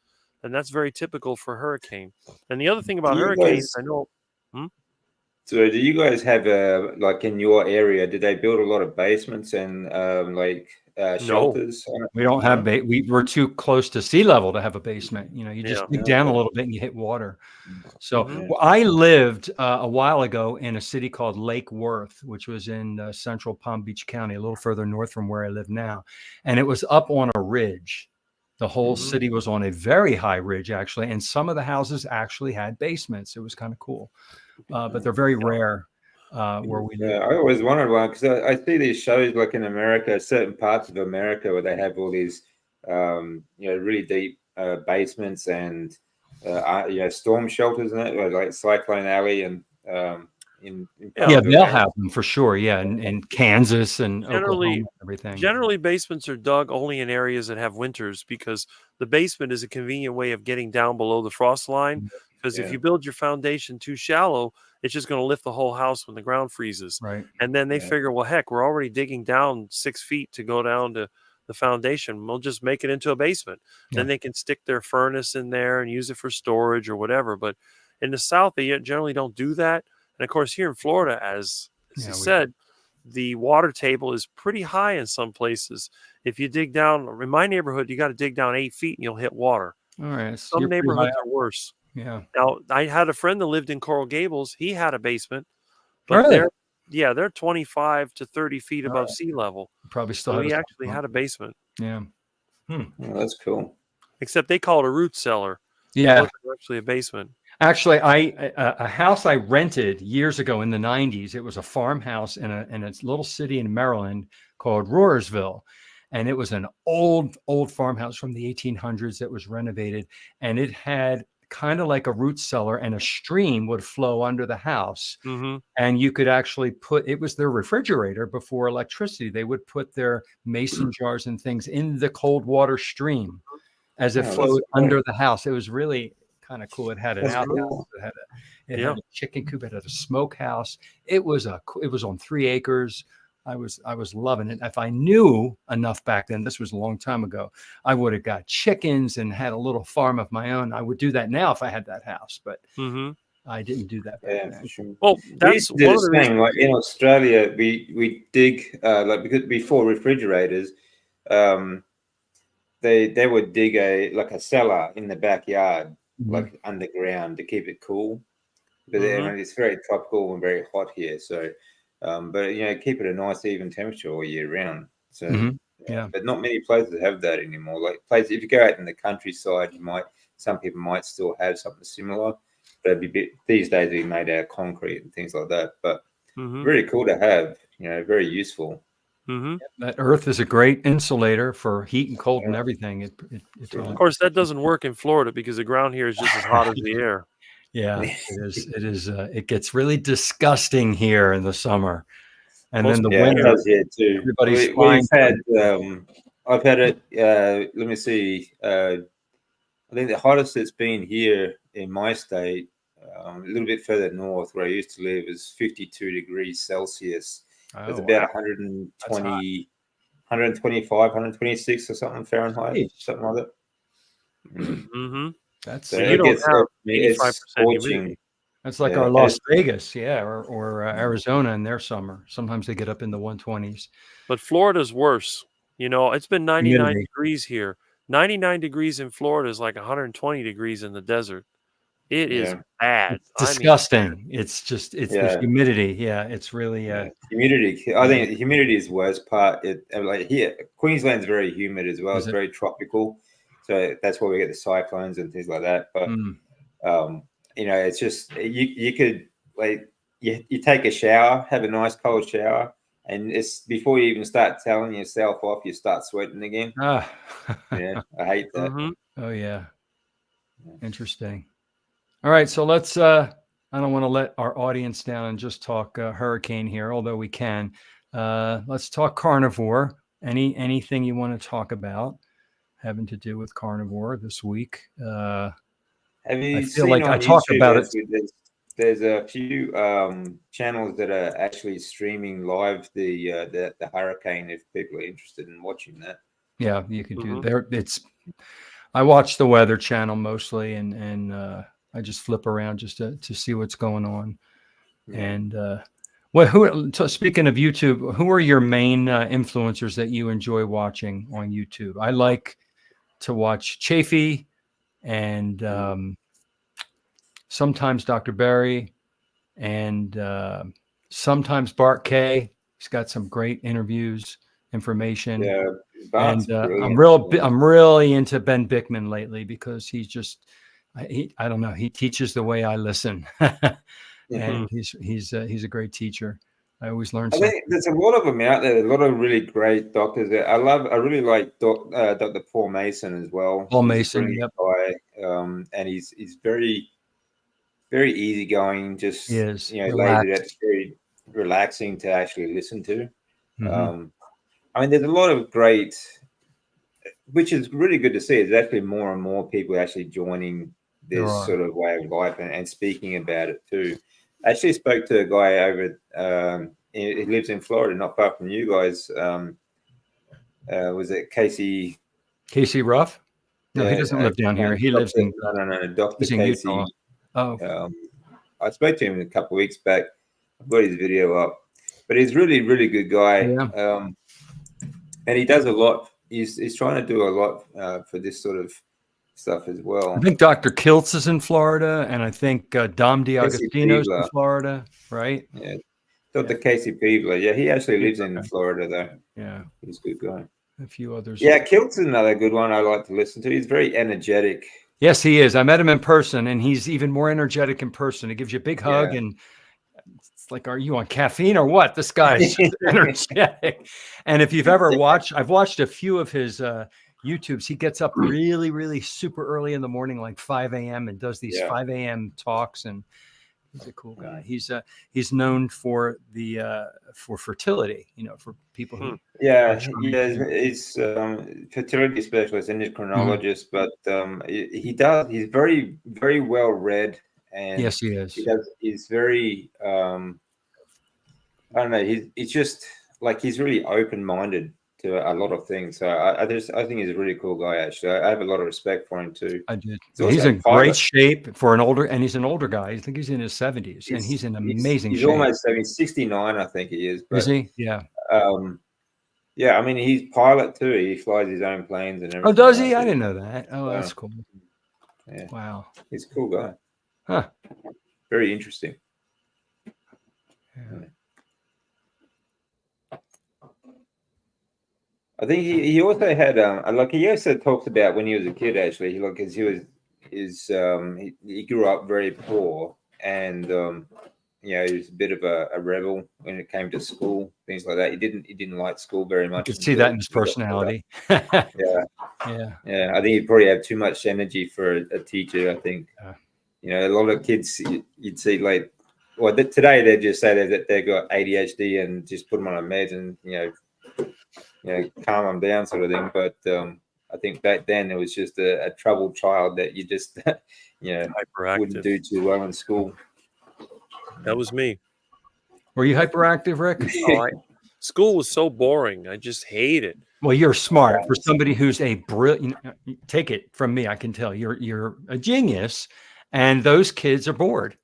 S2: And that's very typical for a hurricane. And the other thing about
S3: Do you
S2: hurricanes,
S3: guys-
S2: I know.
S3: So, do you guys have like in your area? Did they build a lot of basements and shelters?
S1: We don't have we're too close to sea level to have a basement. You know, you just
S2: Yeah.
S1: dig down a little bit and you hit water. So
S2: Mhm.
S1: well, I lived a while ago in a city called Lake Worth, which was in central Palm Beach County, a little further north from where I live now. And it was up on a ridge. The whole
S2: Mhm.
S1: city was on a very high ridge, actually. And some of the houses actually had basements. It was kind of cool. But they're very rare where we live.
S3: Yeah, I always wondered why, because I see these shows like in America, certain parts of America where they have all these, really deep basements and storm shelters and that, like Cyclone Alley and
S1: Yeah, they'll have them for sure. Yeah, in Kansas and Oklahoma and everything.
S2: Generally, basements are dug only in areas that have winters because the basement is a convenient way of getting down below the frost line. Because if you build your foundation too shallow, it's just going to lift the whole house when the ground freezes.
S1: Right.
S2: And then they figure, well, heck, we're already digging down 6 feet to go down to the foundation. We'll just make it into a basement.
S1: Yeah.
S2: Then they can stick their furnace in there and use it for storage or whatever. But in the South, they generally don't do that. And of course, here in Florida, as you said, the water table is pretty high in some places. If you dig down, in my neighborhood, you got to dig down 8 feet and you'll hit water.
S1: All right.
S2: Some neighborhoods are worse.
S1: Yeah.
S2: Now, I had a friend that lived in Coral Gables. He had a basement, but
S1: really?
S2: they're 25 to 30 feet above sea level.
S1: Probably still.
S2: So he actually had a basement.
S1: Yeah.
S3: Oh, that's cool.
S2: Except they call it a root cellar.
S1: Yeah.
S2: It wasn't actually a basement.
S1: Actually, a house I rented years ago in the 90s. It was a farmhouse in a little city in Maryland called Roarsville. And it was an old farmhouse from the 1800s that was renovated. And it had kind of like a root cellar, and a stream would flow under the house.
S2: Mm-hmm.
S1: And you could actually it was their refrigerator before electricity. They would put their mason jars and things in the cold water stream as it flowed under the house. It was really kind of cool. It had an outhouse. It had a chicken coop. It had a smokehouse. It was on 3 acres. I was loving it. If I knew enough back then, this was a long time ago, I would have got chickens and had a little farm of my own. I would do that now if I had that house, but I didn't do that back then.
S3: For sure.
S2: Well, that's one of the
S3: thing. Like in Australia, we dig because before refrigerators, they would dig a cellar in the backyard, like underground, to keep it cool. But it's very tropical and very hot here, so. But keep it a nice even temperature all year round. So but not many places have that anymore. Like places, if you go out in the countryside, some people might still have something similar, but these days it'd be made out of concrete and things like that. But very cool to have, very useful.
S1: That earth is a great insulator for heat and cold and everything.
S2: Of course, that doesn't work in Florida because the ground here is just as hot as the air.
S1: Yeah, it is. It is. It gets really disgusting here in the summer, and then the winter.
S3: It does here too.
S1: Everybody's flying.
S3: I've had it. Let me see. I think the hottest it's been here in my state a little bit further north where I used to live is 52 degrees Celsius.
S1: Oh,
S3: It's about
S1: wow.
S3: 120, 125, 126 or something Fahrenheit,
S1: Jeez.
S3: something like that.
S2: Mm-hmm.
S1: That's
S3: So
S2: You
S3: it
S2: don't
S3: gets,
S2: have
S3: it's
S2: 85%
S3: scorching.
S2: humidity.
S1: That's like
S3: Yeah,
S1: our
S3: and
S1: Las
S3: it's,
S1: Vegas, yeah, or Arizona in their summer. Sometimes they get up in the 120s.
S2: But Florida's worse. It's been 99
S1: Humidity.
S2: degrees here. 99 degrees in Florida is like 120 degrees in the desert. It is
S3: yeah,
S2: bad.
S1: It's
S2: I mean,
S1: disgusting. It's just it's the
S3: yeah.
S1: humidity. Yeah, it's really
S3: Yeah, humidity. I
S1: Yeah.
S3: think humidity is the worst part. Like here, Queensland's very humid as well.
S1: Is
S3: It's
S1: it?
S3: very tropical, so that's why we get the cyclones and things like that. But um, it's just you could like you take a shower, have a nice cold shower, and it's before you even start telling yourself off, you start sweating again.
S1: Ah.
S3: Yeah, I hate that.
S2: mhm.
S1: Oh yeah. Interesting. All right, so let's I don't want to let our audience down and just talk hurricane here, although we can. Let's talk carnivore. Anything you want to talk about having to do with carnivore this week?
S3: Have
S1: I
S3: you
S1: feel
S3: seen
S1: like I
S3: on
S1: talk
S3: YouTube?
S1: about it.
S3: There's a few channels that are actually streaming live the hurricane. If people are interested in watching that,
S1: Yeah, you could do
S2: Mhm.
S1: there. I watch the Weather Channel mostly, and I just flip around just to see what's going on.
S3: yeah.
S1: And speaking of YouTube, who are your main influencers that you enjoy watching on YouTube? I like to watch Chafee and sometimes Dr. Barry and sometimes Bart K. He's got some great interviews, information.
S3: Yeah, Bart's
S1: And
S3: brilliant.
S1: I'm really into Ben Bickman lately because he's just I don't know, he teaches the way I listen. And he's a great teacher. I always learn
S3: I
S1: something.
S3: think there's a lot of them out there. A lot of really great doctors. I really like Dr. Paul Mason as well.
S1: Paul
S3: He's
S1: Mason,
S3: a brilliant
S1: yep,
S3: guy, and he's very very easygoing. Just
S1: he is
S3: laid it out.
S1: relaxed.
S3: It's very relaxing to actually listen to.
S1: Mhm.
S3: I mean, there's a lot of great, which is really good to see. There's actually more and more people actually joining
S1: There
S3: this
S1: are.
S3: sort of way of life and speaking about it too. I actually spoke to a guy over. He lives in Florida, not far from you guys. Was it Casey?
S1: Casey Ruff? No, he doesn't live down here.
S3: No,
S1: He lives in
S3: Dr.
S1: he's in Utah.
S3: Casey.
S1: Oh,
S3: I spoke to him a couple of weeks back. I've got his video up, but he's really, really good guy.
S1: yeah.
S3: And he does a lot. He's trying to do a lot for this sort of stuff as well.
S1: I think Dr. Kiltz is in Florida, and I think Dom
S3: Casey
S1: DiAgostino's in
S3: Peebler.
S1: Florida, right?
S3: Yeah, Dr. Casey Peebler. Yeah, he actually lives in
S1: Okay.
S3: Florida though.
S1: Yeah,
S3: He's a good guy.
S1: a few others.
S3: Yeah, Kilt's another good one I like to listen to. He's very energetic.
S1: Yes, he is. I met him in person, and he's even more energetic in person. He gives you a big hug, and it's like, are you on caffeine or what? This guy's just energetic. And if you've ever watched, I've watched a few of his YouTubes. He gets up really, really super early in the morning, like 5 a.m. and does these 5 a.m. talks. And he's a cool guy. He's known for for fertility, for people who
S3: he's fertility specialist, endocrinologist, but he's very, very well read, and
S1: yes, he is.
S3: He's very I don't know, he's just like he's really open-minded to a lot of things. So I think he's a really cool guy. Actually, I have a lot of respect for him too.
S1: I did.
S3: He's
S1: He's in great shape for he's an older guy. I think he's in his 70s, and he's in amazing shape.
S3: He's almost 69, I think he is. But,
S1: is he? Yeah.
S3: Yeah, I mean, he's pilot too. He flies his own planes and everything.
S1: Oh, does he? I didn't know that. Oh, that's cool.
S3: Yeah.
S1: Wow.
S3: He's a cool guy.
S1: Huh.
S3: Very interesting.
S1: Yeah.
S3: I think he also had like he also talked about when he was a kid actually. He grew up very poor, and he was a bit of a rebel when it came to school, things like that. He didn't like school very much.
S1: You could see that in his personality.
S3: Yeah. I think he probably had too much energy for a teacher. I think a lot of kids you'd see like, well, today they just say that they got ADHD and just put them on a med and calm them down sort of thing. But I think back then it was just a troubled child that you just wouldn't
S2: Hyperactive.
S3: do too well in school.
S2: That was me.
S1: Were you hyperactive, Rick?
S2: School was so boring. I just hate it.
S1: Well, you're smart for somebody who's a brilliant. Take it from me, I can tell you're a genius, and those kids are bored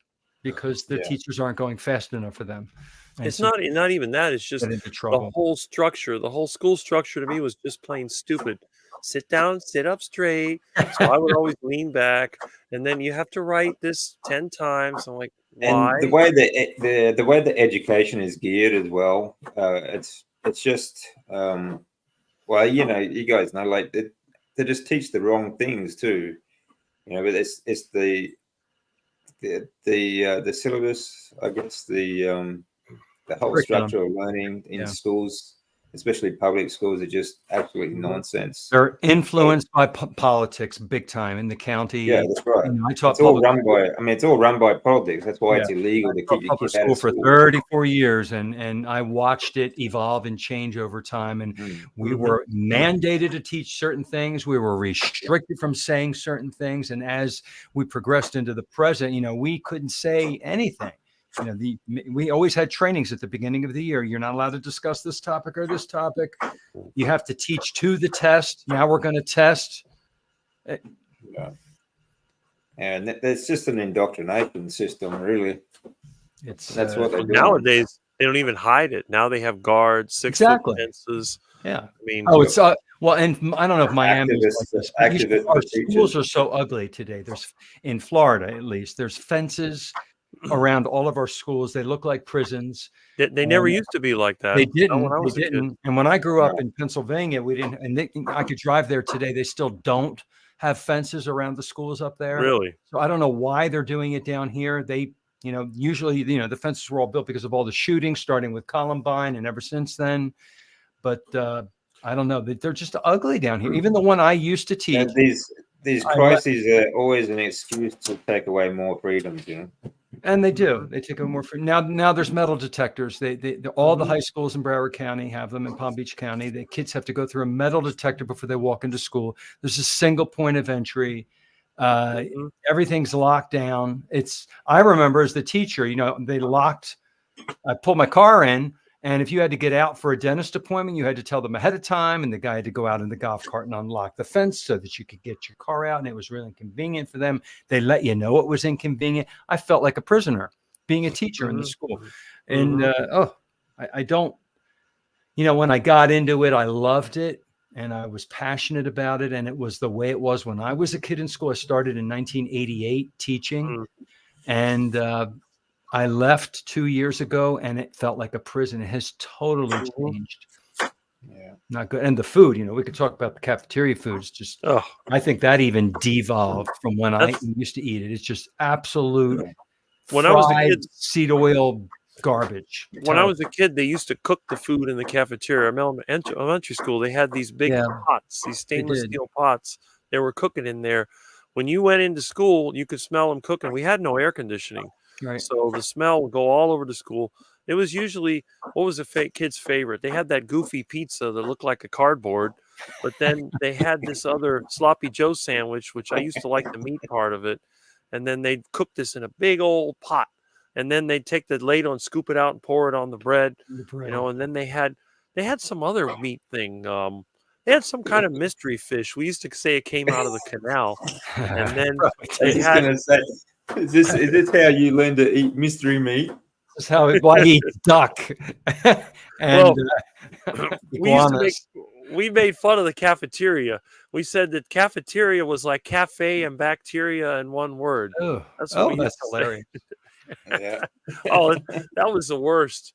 S1: because the teachers aren't going fast enough for them. And
S2: It's not even that. It's just
S1: into
S2: the
S1: trouble.
S2: whole structure. The whole school structure to me was just plain stupid. Sit down, sit up straight. So I would always lean back, and then you have to write this 10 times. I'm like, why?
S3: And the way the way the education is geared as well, it's just well, you guys know, like they just teach the wrong things too, but it's the syllabus, I guess, the whole structure of learning in schools, especially public schools, are just absolutely nonsense.
S1: They're influenced by politics big time in the county.
S3: Yeah, that's right.
S1: I taught
S3: it's all run by politics. That's why it's illegal to keep your
S1: public
S3: kid out
S1: school
S3: of
S1: for 34 years, and I watched it evolve and change over time. And we were mandated to teach certain things. We were restricted from saying certain things. And as we progressed into the present, we couldn't say anything. We always had trainings at the beginning of the year. You're not allowed to discuss this topic or this topic. You have to teach to the test. Now we're going to test.
S3: And it's just an indoctrination system, really. That's what they do.
S2: Nowadays, they don't even hide it. Now they have guards, 6-foot fences.
S1: Yeah.
S2: I mean,
S1: it's well, and I don't know if Miami is like this. Our schools are so ugly today. There's in Florida, at least, there's fences around all of our schools. They look like prisons.
S2: They never used to be like that.
S1: They didn't. And when I grew up in Pennsylvania, we didn't. And I could drive there today. They still don't have fences around the schools up there.
S2: Really?
S1: So I don't know why they're doing it down here. They, usually, the fences were all built because of all the shootings, starting with Columbine and ever since then. But I don't know. They're just ugly down here. Even the one I used to teach.
S3: And these crises are always an excuse to take away more freedoms,
S1: And they do. They take more free. Now there's metal detectors. All the high schools in Broward County have them. In Palm Beach County, the kids have to go through a metal detector before they walk into school. There's a single point of entry. Everything's locked down. I remember as the teacher, they locked. I pulled my car in, and if you had to get out for a dentist appointment, you had to tell them ahead of time, and the guy had to go out in the golf cart and unlock the fence so that you could get your car out, and it was really inconvenient for them. They let you know it was inconvenient. I felt like a prisoner being a teacher in the school. And I don't, when I got into it, I loved it, and I was passionate about it, and it was the way it was when I was a kid in school. I started in 1988 teaching, and I left 2 years ago, and it felt like a prison. It has totally changed. Yeah, not good. And the food, we could talk about the cafeteria foods. Just, I think that even devolved from when I used to eat it. It's just absolute.
S2: When I was a kid,
S1: seed oil garbage.
S2: When I was a kid, they used to cook the food in the cafeteria. Elementary school, they had these big pots, these stainless steel pots. They were cooking in there. When you went into school, you could smell them cooking. We had no air conditioning.
S1: Right.
S2: So the smell would go all over the school. It was usually, what was the kid's favorite? They had that goofy pizza that looked like a cardboard, but then they had this other sloppy Joe sandwich, which I used to like the meat part of it. And then they'd cook this in a big old pot. And then they'd take the ladle and scoop it out and pour it on the bread. And then they had some other meat thing. They had some kind of mystery fish. We used to say it came out of the canal. And then they had...
S3: Is this how you learn to eat mystery meat?
S1: That's how I eat duck. And
S2: we made fun of the cafeteria. We said that cafeteria was like cafe and bacteria in one word. That's
S1: hilarious.
S3: Yeah.
S2: That was the worst.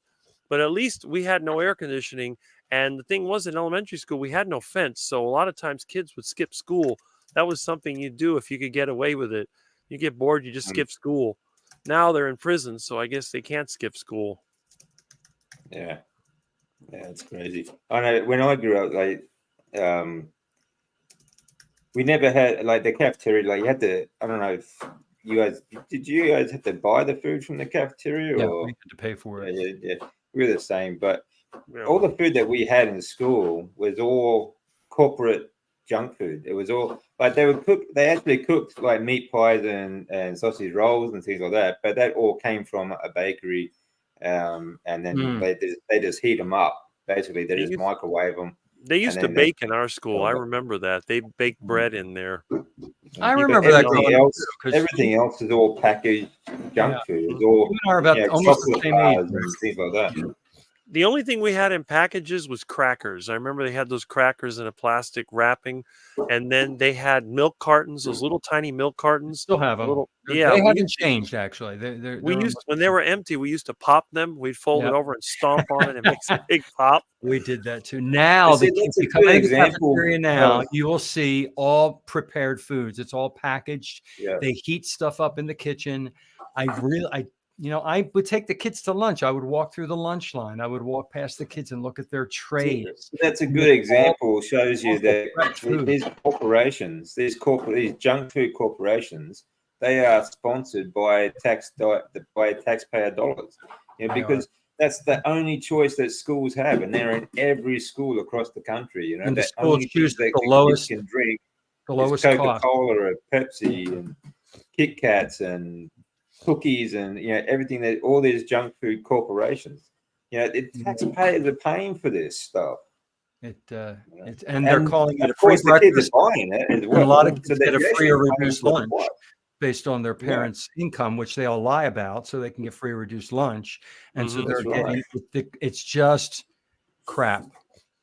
S2: But at least we had no air conditioning. And the thing was, in elementary school, we had no fence. So a lot of times kids would skip school. That was something you'd do if you could get away with it. You get bored, you just skip school. Now they're in prison, so I guess they can't skip school.
S3: Yeah, it's crazy. I know when I grew up, we never had the cafeteria. Like you had to. I don't know if you guys have to buy the food from the cafeteria, or
S1: we had to pay for it.
S3: Yeah. We were the same, but all the food that we had in school was all corporate junk food. It was all like they actually cooked like meat pies and sausage rolls and things like that, but that all came from a bakery, and then they just heat them up. Basically, they just microwave them.
S2: They used to bake in our school. I remember that. They baked bread in there.
S1: I remember that.
S3: Everything else is all packaged junk food. It's all
S1: almost the same age,
S3: and things like that.
S2: The only thing we had in packages was crackers. I remember they had those crackers in a plastic wrapping, and then they had milk cartons, those little tiny milk cartons.
S1: Still have them. They haven't changed actually.
S2: When they were empty, we used to pop them. We'd fold it over and stomp on it and make a big pop.
S1: We did that too. Now the cafeteria now, you will see all prepared foods. It's all packaged.
S3: Yeah.
S1: They heat stuff up in the kitchen. I would take the kids to lunch. I would walk through the lunch line. I would walk past the kids and look at their trays.
S3: That's a good example. Shows you that these corporations, these junk food corporations, they are sponsored by taxpayer dollars. Because that's the only choice that schools have, and they're in every school across the country.
S1: And the
S3: only
S1: schools choose
S3: that
S1: the lowest
S3: can drink
S1: the lowest
S3: Coca-Cola or Pepsi and Kit Kats and cookies and everything that all these junk food corporations, the taxpayers are paying for this stuff.
S1: And they're calling it a
S3: free
S1: breakfast.
S3: Kids are buying it as well.
S1: And a lot of kids get a free or reduced lunch based on their parents' income, which they all lie about, so they can get free or reduced lunch. And so they're getting it's just crap.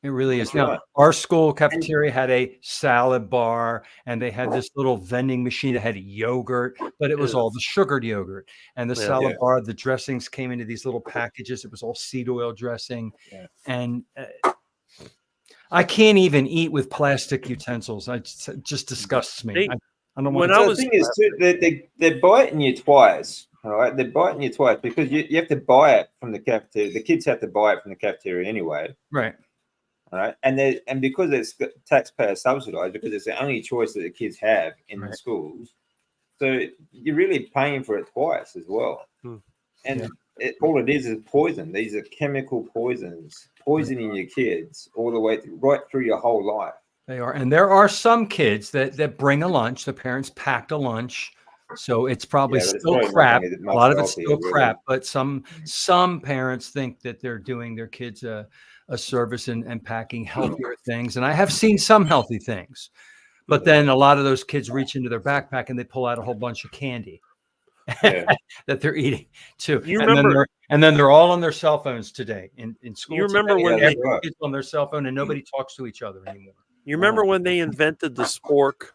S1: It really is. Now, our school cafeteria had a salad bar, and they had this little vending machine that had yogurt, but it was all the sugared yogurt. And the salad bar, the dressings came into these little packages. It was all seed oil dressing. Yeah. And I can't even eat with plastic utensils. It just disgusts me. I don't want
S3: the thing is, too, they're biting you twice. All right, they're biting you twice because you have to buy it from the cafeteria. The kids have to buy it from the cafeteria anyway.
S1: Right.
S3: All right, and because it's taxpayer subsidized, because it's the only choice that the kids have in the schools, so you're really paying for it twice as well. And all it is poison. These are chemical poisons, poisoning your kids all the way right through your whole life.
S1: They are, and there are some kids that bring a lunch. The parents packed a lunch, so it's probably still crap. A lot of it's still crap, but some parents think that they're doing their kids a service and packing healthier things. And I have seen some healthy things, but then a lot of those kids reach into their backpack and they pull out a whole bunch of candy that they're eating too. And then they're all on their cell phones today in school.
S2: You remember when
S1: everybody's on their cell phone and nobody talks to each other anymore.
S2: You remember when they invented the spork?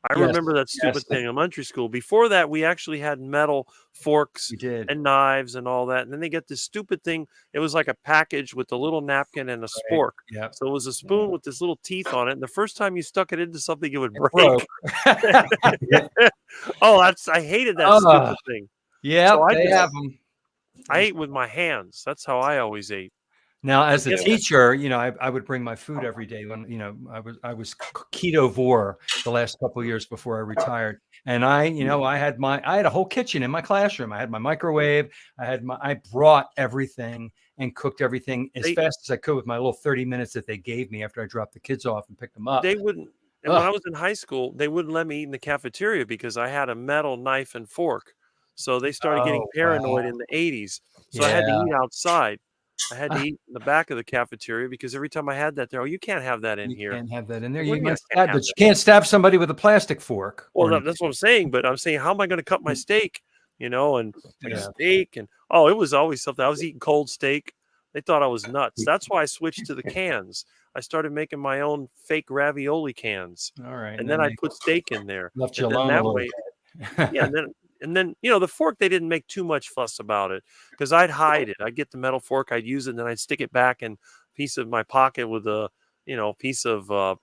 S2: I remember that stupid thing in elementary school. Before that, we actually had metal forks and knives and all that. And then they get this stupid thing. It was like a package with a little napkin and a spork. Yeah. So it was a spoon with this little teeth on it. And the first time you stuck it into something, it would break. I hated that stupid thing.
S1: Yeah, so they have them.
S2: I ate with my hands. That's how I always ate.
S1: Now, as a teacher, I would bring my food every day when, I was ketovore the last couple of years before I retired. And I had a whole kitchen in my classroom. I had my microwave. I brought everything and cooked everything as fast as I could with my little 30 minutes that they gave me after I dropped the kids off and picked them up.
S2: They wouldn't. And when I was in high school, they wouldn't let me eat in the cafeteria because I had a metal knife and fork. So they started getting paranoid in the 80s. So I had to eat outside. I had to eat in the back of the cafeteria because every time I had that there, you can't have that in here.
S1: You can't have that in there. You can't stab somebody with a plastic fork.
S2: Well, that's what I'm saying. But I'm saying, how am I going to cut my steak? And steak and it was always something. I was eating cold steak. They thought I was nuts. That's why I switched to the cans. I started making my own fake ravioli cans.
S1: All right,
S2: and then I put steak in there.
S1: Left you alone that way.
S2: And then the fork, they didn't make too much fuss about it because I'd hide it. I'd get the metal fork, I'd use it, and then I'd stick it back in a piece of my pocket with a piece of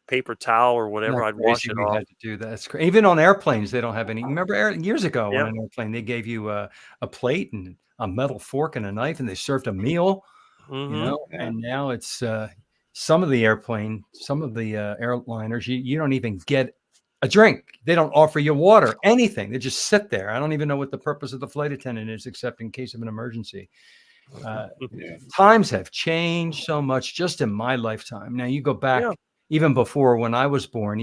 S2: paper towel or whatever. I'd wash it off.
S1: Had to do that. That's crazy. Even on airplanes, they don't have any. Remember years ago on an airplane, they gave you a plate and a metal fork and a knife, and they served a meal. And now it's some of the airliners, you don't even get a drink. They don't offer you water, anything. They just sit there. I don't even know what the purpose of the flight attendant is, except in case of an emergency. Times have changed so much just in my lifetime. Now you go back even before when I was born,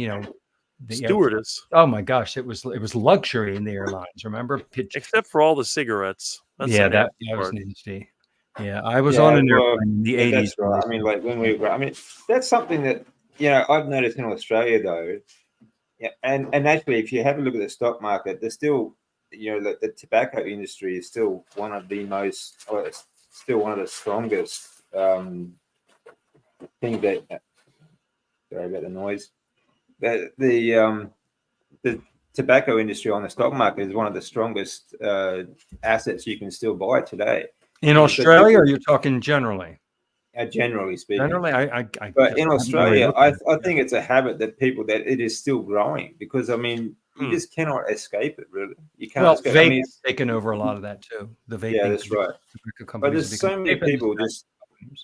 S2: Stewardess,
S1: oh my gosh, it was luxury in the airlines. Remember?
S2: except for all the cigarettes. That's
S1: Yeah,
S2: the
S1: that
S2: nasty
S1: was
S2: part.
S1: nasty. Yeah, I was
S3: Yeah,
S1: on an
S3: well,
S1: airplane in the
S3: yeah,
S1: 80s.
S3: that's right. I mean, like when we were, I mean, that's something that I've noticed in Australia though. Yeah, and actually, if you have a look at the stock market, there's still, the tobacco industry is still one of the most, or it's still one of the strongest things that. Sorry about the noise. The tobacco industry on the stock market is one of the strongest assets you can still buy today.
S1: In Australia, or you're talking generally?
S3: Generally speaking.
S1: Generally, I
S3: But
S1: guess
S3: in
S1: I haven't really
S3: Australia,
S1: looked
S3: I
S1: at it.
S3: think it's a habit that it is still growing because I mean you
S2: Hmm.
S3: just cannot escape it really. You can't
S1: Well,
S3: escape. I
S1: vaping
S3: mean,
S1: has taken over a lot of that too. The vaping,
S3: yeah, that's right.
S1: tobacco
S3: But
S1: companies have
S3: there's
S1: become
S3: so many
S1: vaping is
S3: people
S1: bad.
S3: just.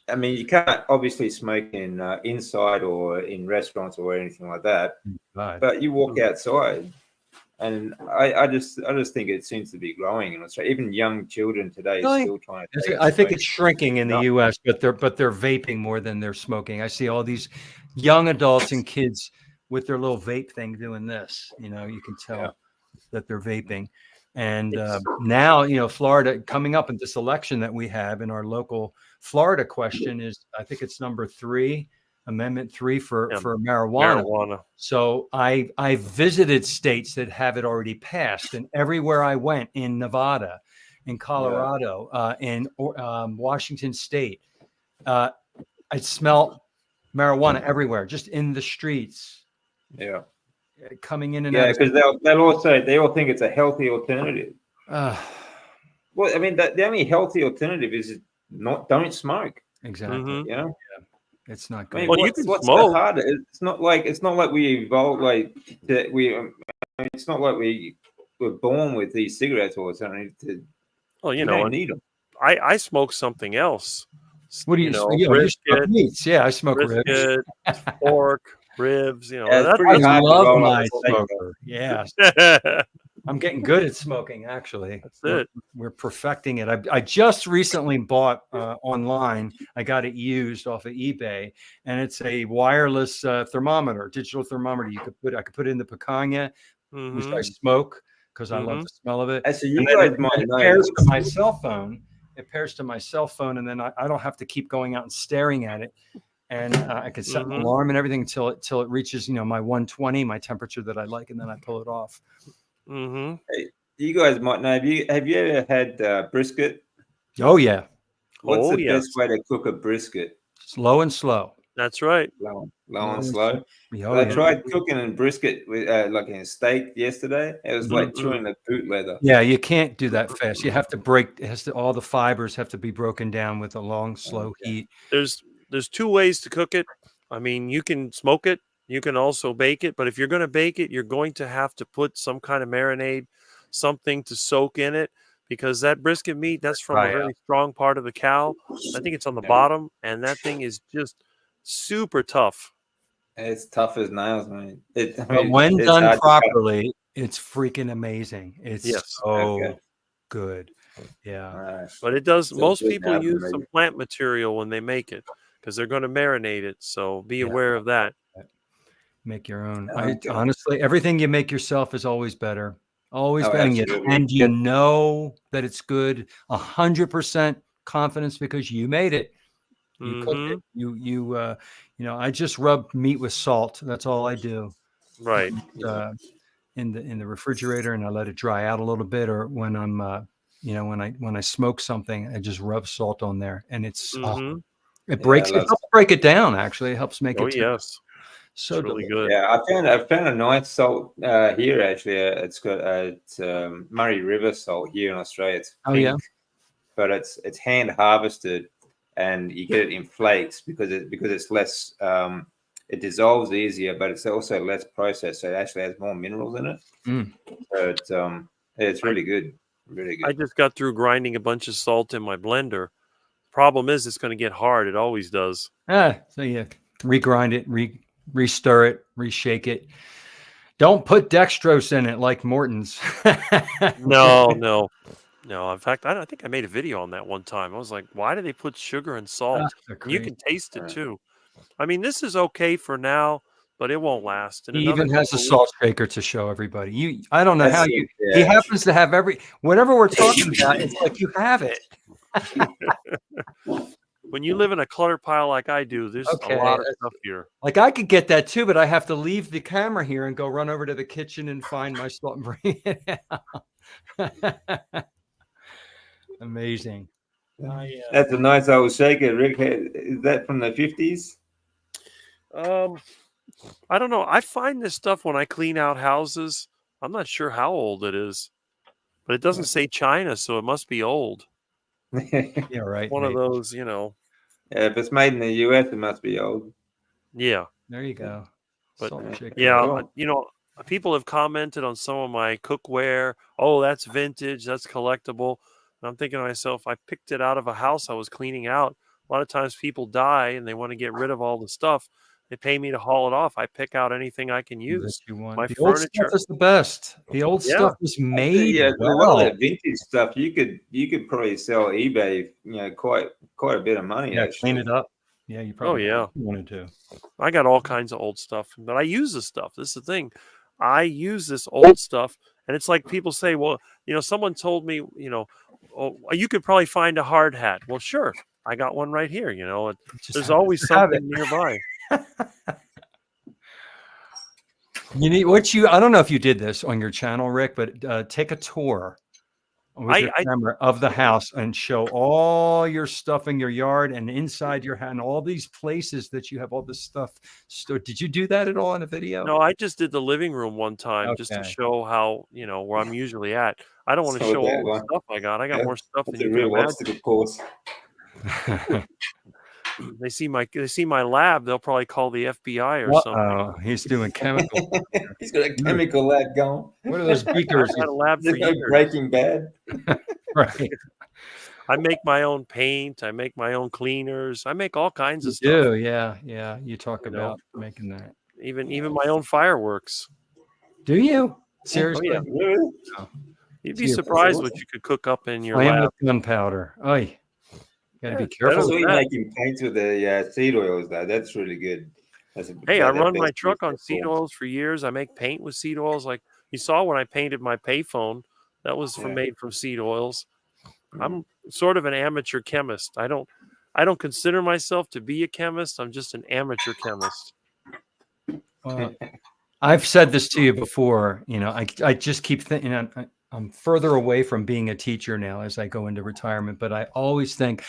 S3: I mean, you can't obviously smoke in inside or in restaurants or anything like that.
S1: God.
S3: But you walk outside, and I just think it seems to be growing in Australia. Even young children today
S1: Really?
S3: still trying to take
S1: I think
S3: smoke.
S1: it's shrinking in the
S3: No.
S1: U.S., but they're vaping more than they're smoking. I see all these young adults and kids with their little vape thing doing this. You can tell
S3: Yeah.
S1: that they're vaping. And
S3: It's-
S1: now, Florida coming up in this election that we have in our local Florida question is, I think it's number 3, Amendment 3 for marijuana. So I visited states that have it already passed, and everywhere I went in Nevada, in Colorado, in Washington State, I smell marijuana everywhere, just in the streets,
S3: Yeah.
S1: coming in and
S3: Yeah,
S1: out.
S3: because they all think it's a healthy alternative. Well, I mean, the only healthy alternative is don't smoke.
S1: Exactly.
S2: Mhm.
S3: You know,
S1: it's not
S3: I
S1: good.
S3: mean,
S2: Well, you
S3: what's
S2: can
S3: so
S2: smoke.
S3: hard? It's not like we evolved like that. I mean, it's not like we were born with these cigarettes or something.
S2: Well,
S3: We don't need them.
S2: I smoke something else.
S1: What do you smoke? You smoke
S2: Brisket,
S1: meats. Yeah, I smoke ribs.
S2: brisket, pork, ribs.
S3: Yeah, it's
S2: that's
S3: pretty
S1: I
S3: hard to
S1: love
S3: roll up
S1: my
S3: a steak, though.
S1: smoker. Yeah,
S2: That's
S1: I'm getting good at smoking. Actually,
S2: it.
S1: we're perfecting it. I just recently bought online. I got it used off of eBay, and it's a wireless thermometer, digital thermometer. I could put it in the picanha, which I smoke because I love the smell of it.
S3: So you
S1: And then
S3: guys might
S1: it
S3: know.
S1: pairs to my cell phone. It pairs to my cell phone, and then I don't have to keep going out and staring at it. And I can set an alarm and everything until it reaches, my 120, my temperature that I like, and then I pull it off.
S3: Hey, you guys might know. Have you ever had brisket?
S1: Oh yeah,
S3: What's the best way to cook a brisket?
S1: slow and slow.
S2: That's right.
S3: Low and slow.
S1: Oh,
S3: I tried cooking and brisket with like in steak yesterday. It was like chewing the boot leather.
S1: Yeah, you can't do that fast. You have to break. All the fibers have to be broken down with a long, slow heat.
S2: There's 2 ways to cook it. I mean, you can smoke it. You can also bake it. But if you're going to bake it, you're going to have to put some kind of marinade, something to soak in it, because that brisket meat, that's from a very strong part of the cow. I think it's on the bottom, and that thing is just super tough.
S3: It's tough as nails, man.
S1: But when done properly, it's freaking amazing. It's so good. Yeah.
S2: But it does. Most people use some plant material when they make it because they're going to marinate it. So be aware of that.
S1: Make your own. Honestly, everything you make yourself is always better. Always better. And you know that it's good. 100% confidence because you made it. You cooked it. I just rub meat with salt. That's all I do.
S2: Right.
S1: In the refrigerator, and I let it dry out a little bit. Or when I'm, when I smoke something, I just rub salt on there, and it's it breaks. It helps break it down. Actually, it helps make it.
S2: Yes.
S1: So
S2: really good.
S3: Yeah, I found a nice salt here. Actually, it's got Murray River salt here in Australia. It's pink, but it's hand harvested, and you get it in flakes because it's less. It dissolves easier, but it's also less processed, so it actually has more minerals in it. So it's really good. Really good.
S2: I just got through grinding a bunch of salt in my blender. Problem is, it's going to get hard. It always does.
S1: So you regrind it, re-stir it, reshake it. Don't put dextrose in it like Morton's.
S2: No. In fact, I think I made a video on that one time. I was like, why do they put sugar and salt? And you can taste it too. I mean, this is okay for now, but it won't last. In
S1: He
S2: another
S1: even has a
S2: couple of
S1: salt shaker to show everybody. I don't know
S3: That's
S1: how
S3: it,
S1: you.
S3: yeah.
S1: He happens to have whatever we're talking about. It's like you have it.
S2: When you live in a clutter pile like I do, there's
S1: Okay,
S2: a lot of stuff here.
S1: Like I could get that too, but I have to leave the camera here and go run over to the kitchen and find my salt and bring it out. Amazing.
S3: That's a nice old shaker, Rick. Is that from the 50s?
S2: I don't know. I find this stuff when I clean out houses. I'm not sure how old it is, but it doesn't say China, so it must be old.
S1: Yeah, right.
S2: One of
S1: maybe.
S2: those, you know.
S3: Yeah, if it's made in the US, it must be old.
S2: Yeah.
S1: There you go.
S2: But
S1: Salt and shaker.
S2: yeah,
S3: Cool.
S2: you know, people have commented on some of my cookware. Oh, that's vintage. That's collectible. And I'm thinking to myself, I picked it out of a house I was cleaning out. A lot of times people die and they want to get rid of all the stuff. They pay me to haul it off. I pick out anything I can
S1: that
S2: use.
S1: you want.
S2: My
S1: The old stuff
S2: furniture.
S1: is the best. The old
S2: Yeah.
S1: stuff was made
S3: Yeah, a lot
S1: well.
S3: of that vintage stuff you could probably sell eBay, quite a bit of money.
S1: Yeah,
S3: actually.
S1: clean it up. Yeah, you probably
S2: yeah.
S1: wanted to.
S2: I got all kinds of old stuff, but I use this stuff. This is the thing. I use this old stuff, and it's like people say, well, someone told me, oh, you could probably find a hard hat. Well, sure. I got one right here,
S1: Just
S2: There's
S1: happens
S2: always
S1: to have it.
S2: something nearby.
S1: You need I don't know if you did this on your channel, Rick, but take a tour with your camera of the house and show all your stuff in your yard and inside your house and all these places that you have all this stuff stored. Did you do that at all in a video?
S2: No, I just did the living room one time just to
S1: Okay.
S2: show how, where I'm usually at. I don't want to
S3: So
S2: show
S3: that
S2: all the
S3: one.
S2: stuff I got. I got
S3: Yeah,
S2: more stuff
S3: That's
S2: than
S3: a
S2: you can
S3: real
S2: imagine.
S3: obstacle course.
S2: They see my lab, they'll probably call the FBI or something.
S1: Oh, he's doing chemical.
S3: He's got a chemical lab going.
S1: What are those beakers?
S2: I've had a lab for years.
S3: Breaking Bad.
S1: Right.
S2: I make my own paint. I make my own cleaners. I make all kinds of
S1: You
S2: stuff.
S1: do, yeah. You talk
S2: You know.
S1: about making that.
S2: Even my own fireworks.
S1: Do you? Seriously?
S2: Oh, yeah.
S3: Really?
S2: You'd
S1: So
S2: be
S1: you're
S2: surprised
S3: awesome.
S2: what you could cook up in your
S1: Flame
S2: lab.
S1: with gunpowder. Oy. Got to
S2: Yeah,
S1: be
S2: it's
S3: I
S1: careful.
S3: saw
S2: better
S3: you
S2: than that.
S3: making paints with the seed oils, though. That's really good.
S2: Hey, I
S3: the
S2: run my
S3: best
S2: truck on
S3: use
S2: seed
S3: for-
S2: oils for years. I make paint with seed oils. Like you saw when I painted my payphone, that was
S3: Yeah.
S2: made from seed oils.
S3: Mhm.
S2: I'm sort of an amateur chemist. I don't consider myself to be a chemist. I'm just an amateur chemist.
S1: I've said this to you before. I just keep thinking I'm further away from being a teacher now as I go into retirement, but I always think,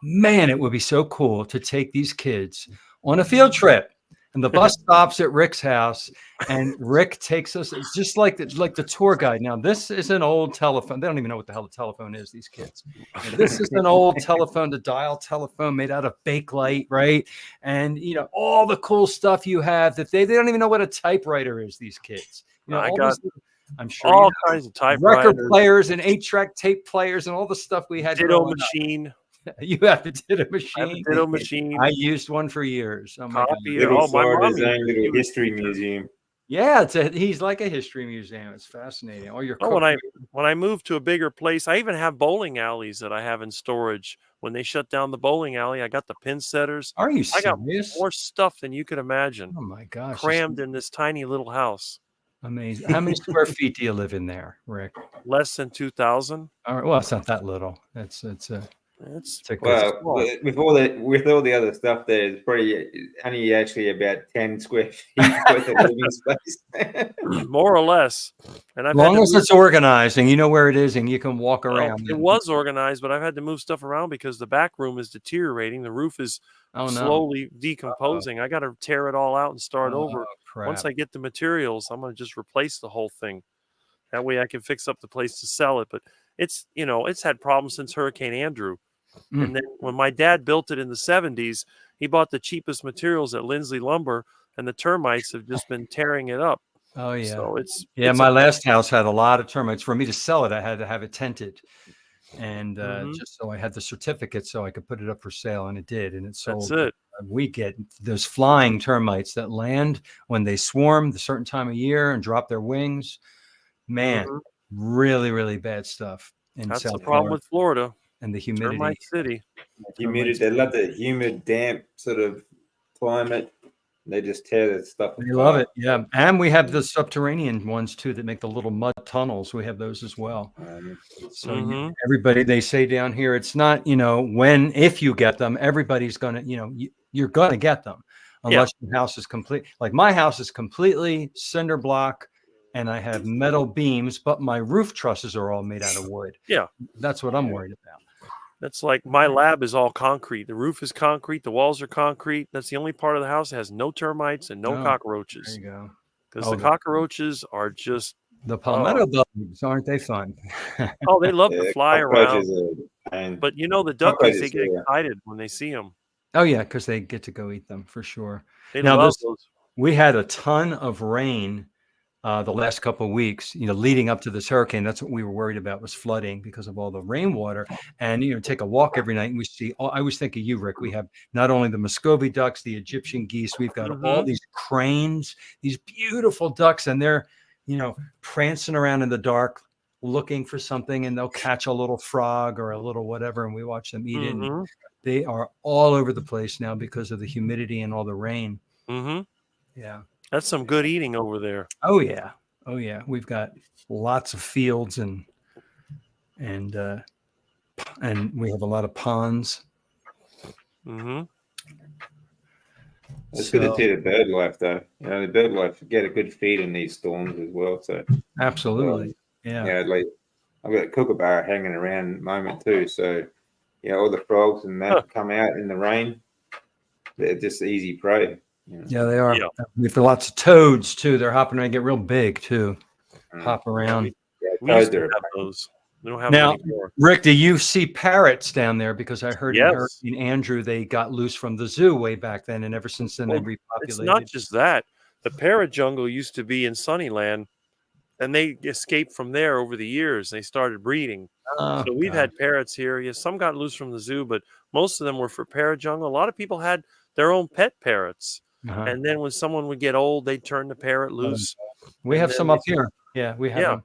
S1: man, it would be so cool to take these kids on a field trip. And the bus stops at Rick's house, and Rick takes us just like the tour guide. Now, this is an old telephone. They don't even know what the hell the telephone is, these kids. And this is an old telephone, to dial telephone made out of Bakelite, right? And, all the cool stuff you have that they don't even know what a typewriter is, these kids.
S2: I
S1: all
S2: got
S1: these, I'm sure
S2: all kinds of typewriters,
S1: record players and 8-track tape players and all the stuff we had.
S2: ditto
S1: growing up.
S2: machine.
S1: You have a ditto
S2: I have a
S1: machine.
S2: ditto machine.
S1: I used one for years. Oh my God.
S2: Copier.
S3: Little
S2: Oh, my
S3: Florida's
S2: mom
S3: own
S2: used
S3: little
S2: it.
S3: history museum.
S1: Yeah, he's like a history museum. It's fascinating. All your
S2: Oh, when I moved to a bigger place, I even have bowling alleys that I have in storage. When they shut down the bowling alley, I got the pin setters.
S1: Are you
S2: I got
S1: serious?
S2: more stuff than you could imagine,
S1: Oh my gosh.
S2: crammed in this tiny little house.
S1: Amazing. How many square feet do you live in there, Rick?
S2: Less than 2,000.
S1: All right. Well, it's not that little. It's a
S2: It's
S1: good
S3: Well,
S2: small.
S3: with all the other stuff, there's probably only actually about 10 square feet worth of living space.
S2: more or less. And I've
S1: as long
S2: had to
S1: as
S2: move,
S1: it's organized and you know where it is and you can walk
S2: well,
S1: around.
S2: it was organized, but I've had to move stuff around because the back room is deteriorating. The roof is
S1: Oh no.
S2: slowly decomposing. I got to tear it all out and start over.
S1: Crap.
S2: Once I get the materials, I'm going to just replace the whole thing. That way I can fix up the place to sell it. But it's had problems since Hurricane Andrew.
S1: Mm.
S2: And then when my dad built it in the 70s, he bought the cheapest materials at Lindsley Lumber, and the termites have just been tearing it up.
S1: Oh yeah.
S2: So it's
S1: My last house had a lot of termites. For me to sell it, I had to have it tented. And just so I had the certificate so I could put it up for sale, and it did, and it sold.
S2: That's it.
S1: We get those flying termites that land when they swarm the certain time of year and drop their wings. Man, really, really bad stuff.
S2: That's
S1: South
S2: the problem
S1: Florida.
S2: with Florida.
S1: And the humidity.
S2: Termite City.
S3: Humidity. They love the humid, damp sort of climate. They just tear that stuff apart.
S1: They love it. Yeah. And we have the subterranean ones too that make the little mud tunnels. We have those as well. So everybody, they say down here, it's not, if you get them, everybody's going to, you're going to get them unless your house is complete. Like my house is completely cinder block and I have metal beams, but my roof trusses are all made out of wood.
S2: Yeah.
S1: That's what I'm worried about.
S2: That's like my lab is all concrete. The roof is concrete. The walls are concrete. That's the only part of the house that has no termites and no cockroaches.
S1: There you go.
S2: Because the cockroaches are just
S1: the palmetto bugs, aren't they fun?
S2: They love to fly around. But the duckies, they get excited when they see them.
S1: Oh yeah, because they get to go eat them for sure.
S2: They love those.
S1: We had a ton of rain the last couple of weeks, leading up to this hurricane. That's what we were worried about, was flooding because of all the rainwater. And, take a walk every night and we see, I always think of you, Rick. We have not only the Muscovy ducks, the Egyptian geese, we've got all these cranes, these beautiful ducks, and they're, prancing around in the dark, looking for something, and they'll catch a little frog or a little whatever, and we watch them eat it. And they are all over the place now because of the humidity and all the rain. Yeah.
S2: That's some good eating over there.
S1: Oh yeah. We've got lots of fields and we have a lot of ponds.
S3: It's good to see the bird life, though. The bird life get a good feed in these storms as well. So
S1: absolutely,
S3: like I've got a kookaburra hanging around at the moment too. So all the frogs and that come out in the rain. They're just easy prey.
S1: Yeah, they are. Yeah. We've got lots of toads too. They're hopping around, get real big too. Hop around.
S2: We used to have those. We don't have them anymore.
S1: Rick, do you see parrots down there? Because I heard in Hurricane Andrew they got loose from the zoo way back then, and ever since then they've repopulated.
S2: It's not just that. The parrot jungle used to be in Sunnyland, and they escaped from there over the years. They started breeding. So we've had parrots here. Yes, some got loose from the zoo, but most of them were for parrot jungle. A lot of people had their own pet parrots. And then when someone would get old, they'd turn the parrot loose.
S1: We have some up here. Yeah, we have them.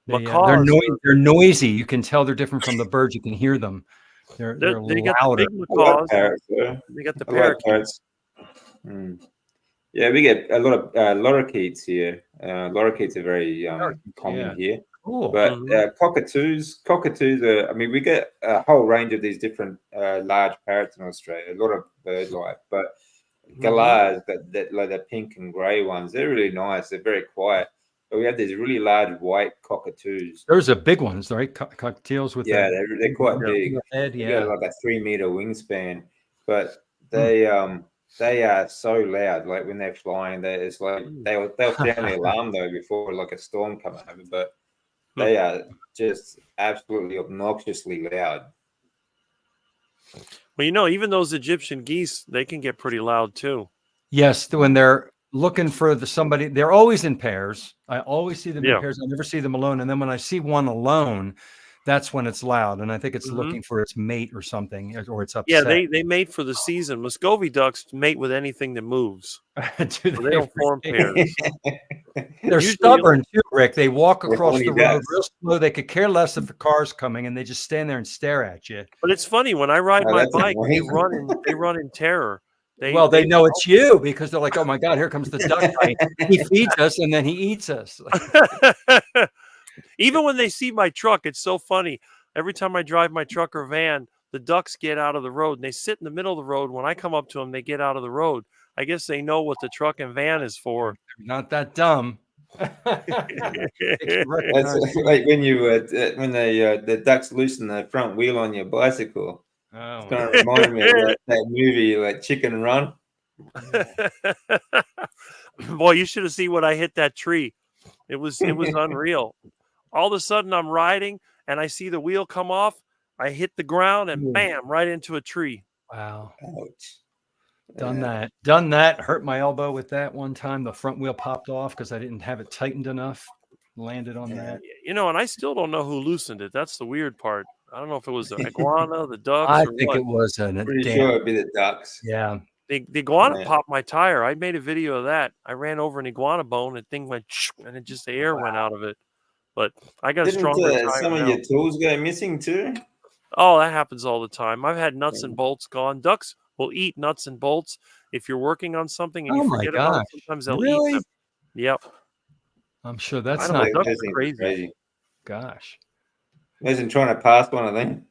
S2: They're
S1: noisy. You can tell they're different from the birds. You can hear them. They're
S2: they
S1: louder.
S2: got the big macaws. They got the parakeets.
S3: Yeah, we get a lot of lorikeets here. Lorikeets are very common here. Cool. But cockatoos are, we get a whole range of these different large parrots in Australia, a lot of bird life. But galahs, that like the pink and grey ones, they're really nice. They're very quiet. But we have these really large white cockatoos.
S1: Those are big ones, right? Cockatiels with
S3: they're quite big.
S1: Head,
S3: they got like a 3-meter wingspan, but they are so loud. Like when they're flying, it's like they'll sound the alarm though before like a storm comes over. But they are just absolutely obnoxiously loud.
S2: Well, even those Egyptian geese, they can get pretty loud too.
S1: Yes, when they're looking for somebody, they're always in pairs. I always see them in pairs. I never see them alone. And then when I see one alone, that's when it's loud. And I think it's looking for its mate or something, or it's upset.
S2: Yeah, they mate for the season. Muscovy ducks mate with anything that moves. They don't form pairs.
S1: They're stubborn too, Rick. They walk across the road real slow. They could care less if the car's coming, and they just stand there and stare at you.
S2: But it's funny, when I ride my bike, they run in terror.
S1: They know it's you because they're like, oh my God, here comes the duck guy. He feeds us and then he eats us.
S2: Even when they see my truck, it's so funny. Every time I drive my truck or van, the ducks get out of the road and they sit in the middle of the road. When I come up to them, they get out of the road. I guess they know what the truck and van is for.
S1: They're not that dumb.
S3: That's like when the ducks loosen the front wheel on your bicycle.
S1: Oh,
S3: it's going to remind me of that movie, like Chicken Run.
S2: Boy, you should have seen when I hit that tree. It was unreal. All of a sudden, I'm riding and I see the wheel come off. I hit the ground and bam, right into a tree.
S1: Wow.
S3: Ouch.
S1: Done that. Hurt my elbow with that one time. The front wheel popped off because I didn't have it tightened enough. Landed on that.
S2: And I still don't know who loosened it. That's the weird part. I don't know if it was the iguana, the ducks.
S1: I think it was
S3: pretty sure it'd be the ducks.
S1: Yeah.
S2: The iguana popped my tire. I made a video of that. I ran over an iguana bone and the thing went and the air went out of it. But I got a stronger tire.
S3: Some of your tools go missing too?
S2: Oh, that happens all the time. I've had nuts and bolts gone. Ducks will eat nuts and bolts. If you're working on something and
S1: Oh
S2: you
S1: my
S2: forget about
S1: gosh.
S2: it, sometimes they'll eat
S1: Really?
S2: them. Yep.
S1: I'm sure
S2: I
S1: that's
S2: don't know.
S1: not
S2: Ducks
S3: Those
S2: are
S3: things are
S2: crazy.
S3: crazy.
S1: gosh.
S3: Imagine trying to pass one of them.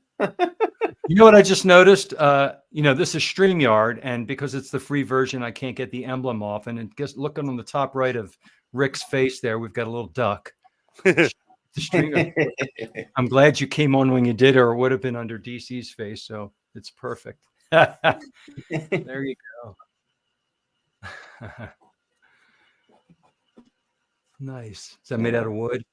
S1: You know what I just noticed? This is StreamYard, and because it's the free version, I can't get the emblem off. And it just looking on the top right of Rick's face there, we've got a little duck. The stream. I'm glad you came on when you did, or it would have been under DC's face. So it's perfect. There you go. Nice. Is that made out of wood?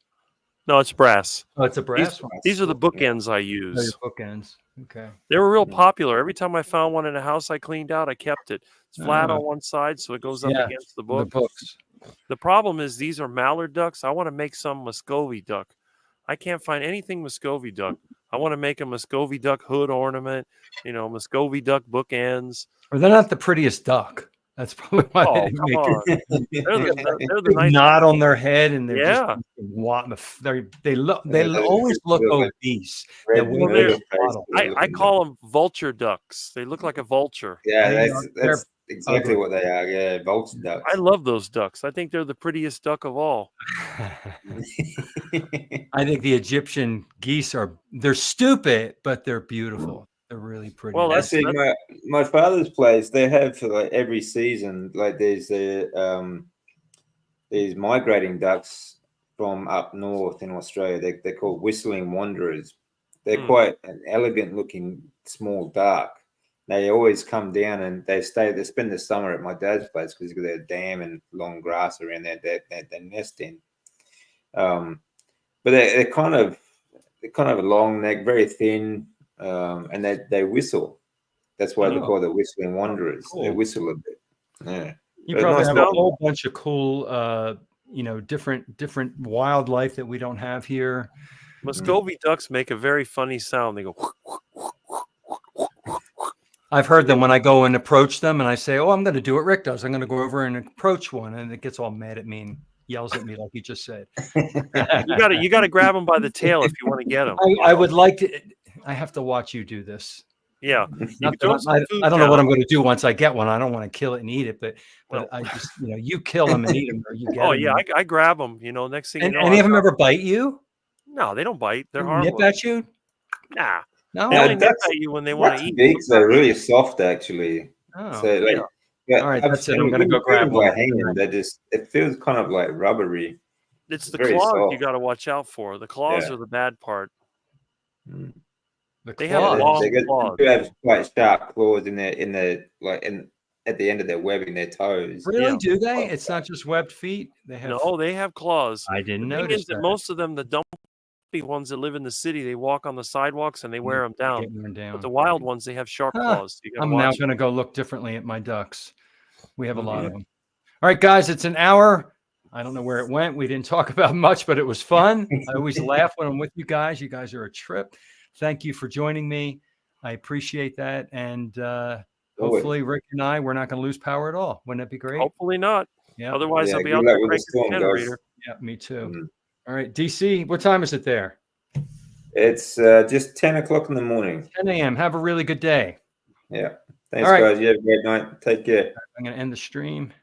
S2: No, it's brass.
S1: Oh, it's a brass one.
S2: These are the
S3: Cool.
S2: bookends I
S1: Oh, your
S2: use.
S1: bookends. Okay.
S2: They were real
S3: Yeah.
S2: popular. Every time I found one in a house I cleaned out, I kept it. It's flat
S1: Ah.
S2: on one side, so it goes up
S1: Yeah,
S2: against the
S1: The
S2: book.
S1: books.
S2: The problem is these are mallard ducks. I want to make some Muscovy duck. I can't find anything Muscovy duck. I want to make a Muscovy duck hood ornament, Muscovy duck bookends.
S1: Or they're not the prettiest duck. That's probably why
S2: Oh,
S1: they didn't
S2: come
S1: make
S2: on. They're the nice
S1: knot on their head, and they're
S2: Yeah.
S1: just they
S3: Yeah,
S1: always look
S3: look like
S1: obese.
S3: Red
S1: They're
S3: murder
S1: way
S3: face
S1: bottle.
S2: I call them vulture ducks. They look like a vulture.
S3: Yeah,
S1: They're
S3: that's exactly
S1: ugly.
S3: what they are. Yeah, vulture ducks.
S2: I love those ducks. I think they're the prettiest duck of all.
S1: I think the Egyptian geese they're stupid, but they're beautiful. They're really pretty.
S2: Well, that's-
S3: Actually, my father's place, they have for like every season, like there's these migrating ducks from up north in Australia. They're called whistling wanderers. They're quite an elegant looking small duck. They always come down and they spend the summer at my dad's place because there's a dam and long grass around there that they nest in. But they're kind of a long neck, very thin, and they whistle. That's why they're called the whistling wanderers.
S1: Cool.
S3: They whistle a bit. Yeah.
S1: You
S3: But
S1: probably
S3: nice
S1: have a
S3: dog.
S1: whole bunch of cool, different wildlife that we don't have here.
S2: Muscovy ducks make a very funny sound. They go.
S1: I've heard them when I go and approach them, and I say, "Oh, I'm going to do what Rick does. I'm going to go over and approach one," and it gets all mad at me and yells at me like you just said.
S2: You got to grab them by the tail if you want to get them.
S1: I would like to. I have to watch you do this.
S2: Yeah.
S1: Not
S2: throw
S1: that
S2: some food
S1: I don't know what
S2: down.
S1: I'm going to do once I get one. I don't want to kill it and eat it, but
S2: Well-
S1: I just, you kill them and eat them, or you get
S2: Oh
S1: them.
S2: yeah, I grab them. Next thing
S1: And
S2: you know,
S1: any of them ever bite you?
S2: No, they don't bite. They're
S1: Nip
S2: harmless.
S1: at you?
S2: Nah,
S1: No.
S2: they
S3: Yeah,
S2: only nip
S3: ducks-
S2: at you when they want
S3: Ducks'
S2: to eat.
S3: beaks are really soft, actually.
S1: Oh.
S3: So, like,
S1: All right, that's it. I'm gonna go grab one.
S3: Hanging, it feels kind of like rubbery.
S2: It's the
S3: very
S2: claws
S3: soft.
S2: you got to watch out for. The claws
S3: Yeah.
S2: are the bad part.
S3: Mm.
S1: The
S2: They have
S1: claws.
S2: long
S3: They
S2: claws.
S3: do have quite sharp claws in at the end of their web in their toes.
S1: Really?
S2: Yeah.
S1: Do they? It's not just webbed feet. They have.
S2: No, they have claws.
S1: I didn't
S2: The thing
S1: notice
S2: is that
S1: that.
S2: most of them, the dumpy ones that live in the city, they walk on the sidewalks and they wear them
S1: They
S2: down.
S1: get worn down.
S2: But the wild ones, they have sharp
S1: Huh.
S2: claws. So you got to
S1: I'm now
S2: watch.
S1: going to go look differently at my ducks. We have a lot
S3: Mhm.
S1: of them. All right, guys, it's an hour. I don't know where it went. We didn't talk about much, but it was fun. I always laugh when I'm with you guys. You guys are a trip. Thank you for joining me. I appreciate that. And hopefully, Rick and we're not going to lose power at all. Wouldn't that be great?
S2: Hopefully not.
S1: Yeah.
S2: Otherwise,
S3: Yeah,
S2: I'll be
S3: good
S2: out
S3: luck
S2: there
S3: with the
S2: cranking the
S3: storm, guys.
S2: generator.
S1: Yeah, me too.
S3: Mm.
S1: All right, DC, what time is it there?
S3: It's just 10 o'clock in the morning.
S1: 10 a.m. Have a really good day.
S3: Yeah. Thanks,
S1: All right.
S3: guys. You have a great night. Take care.
S1: I'm going to end the stream.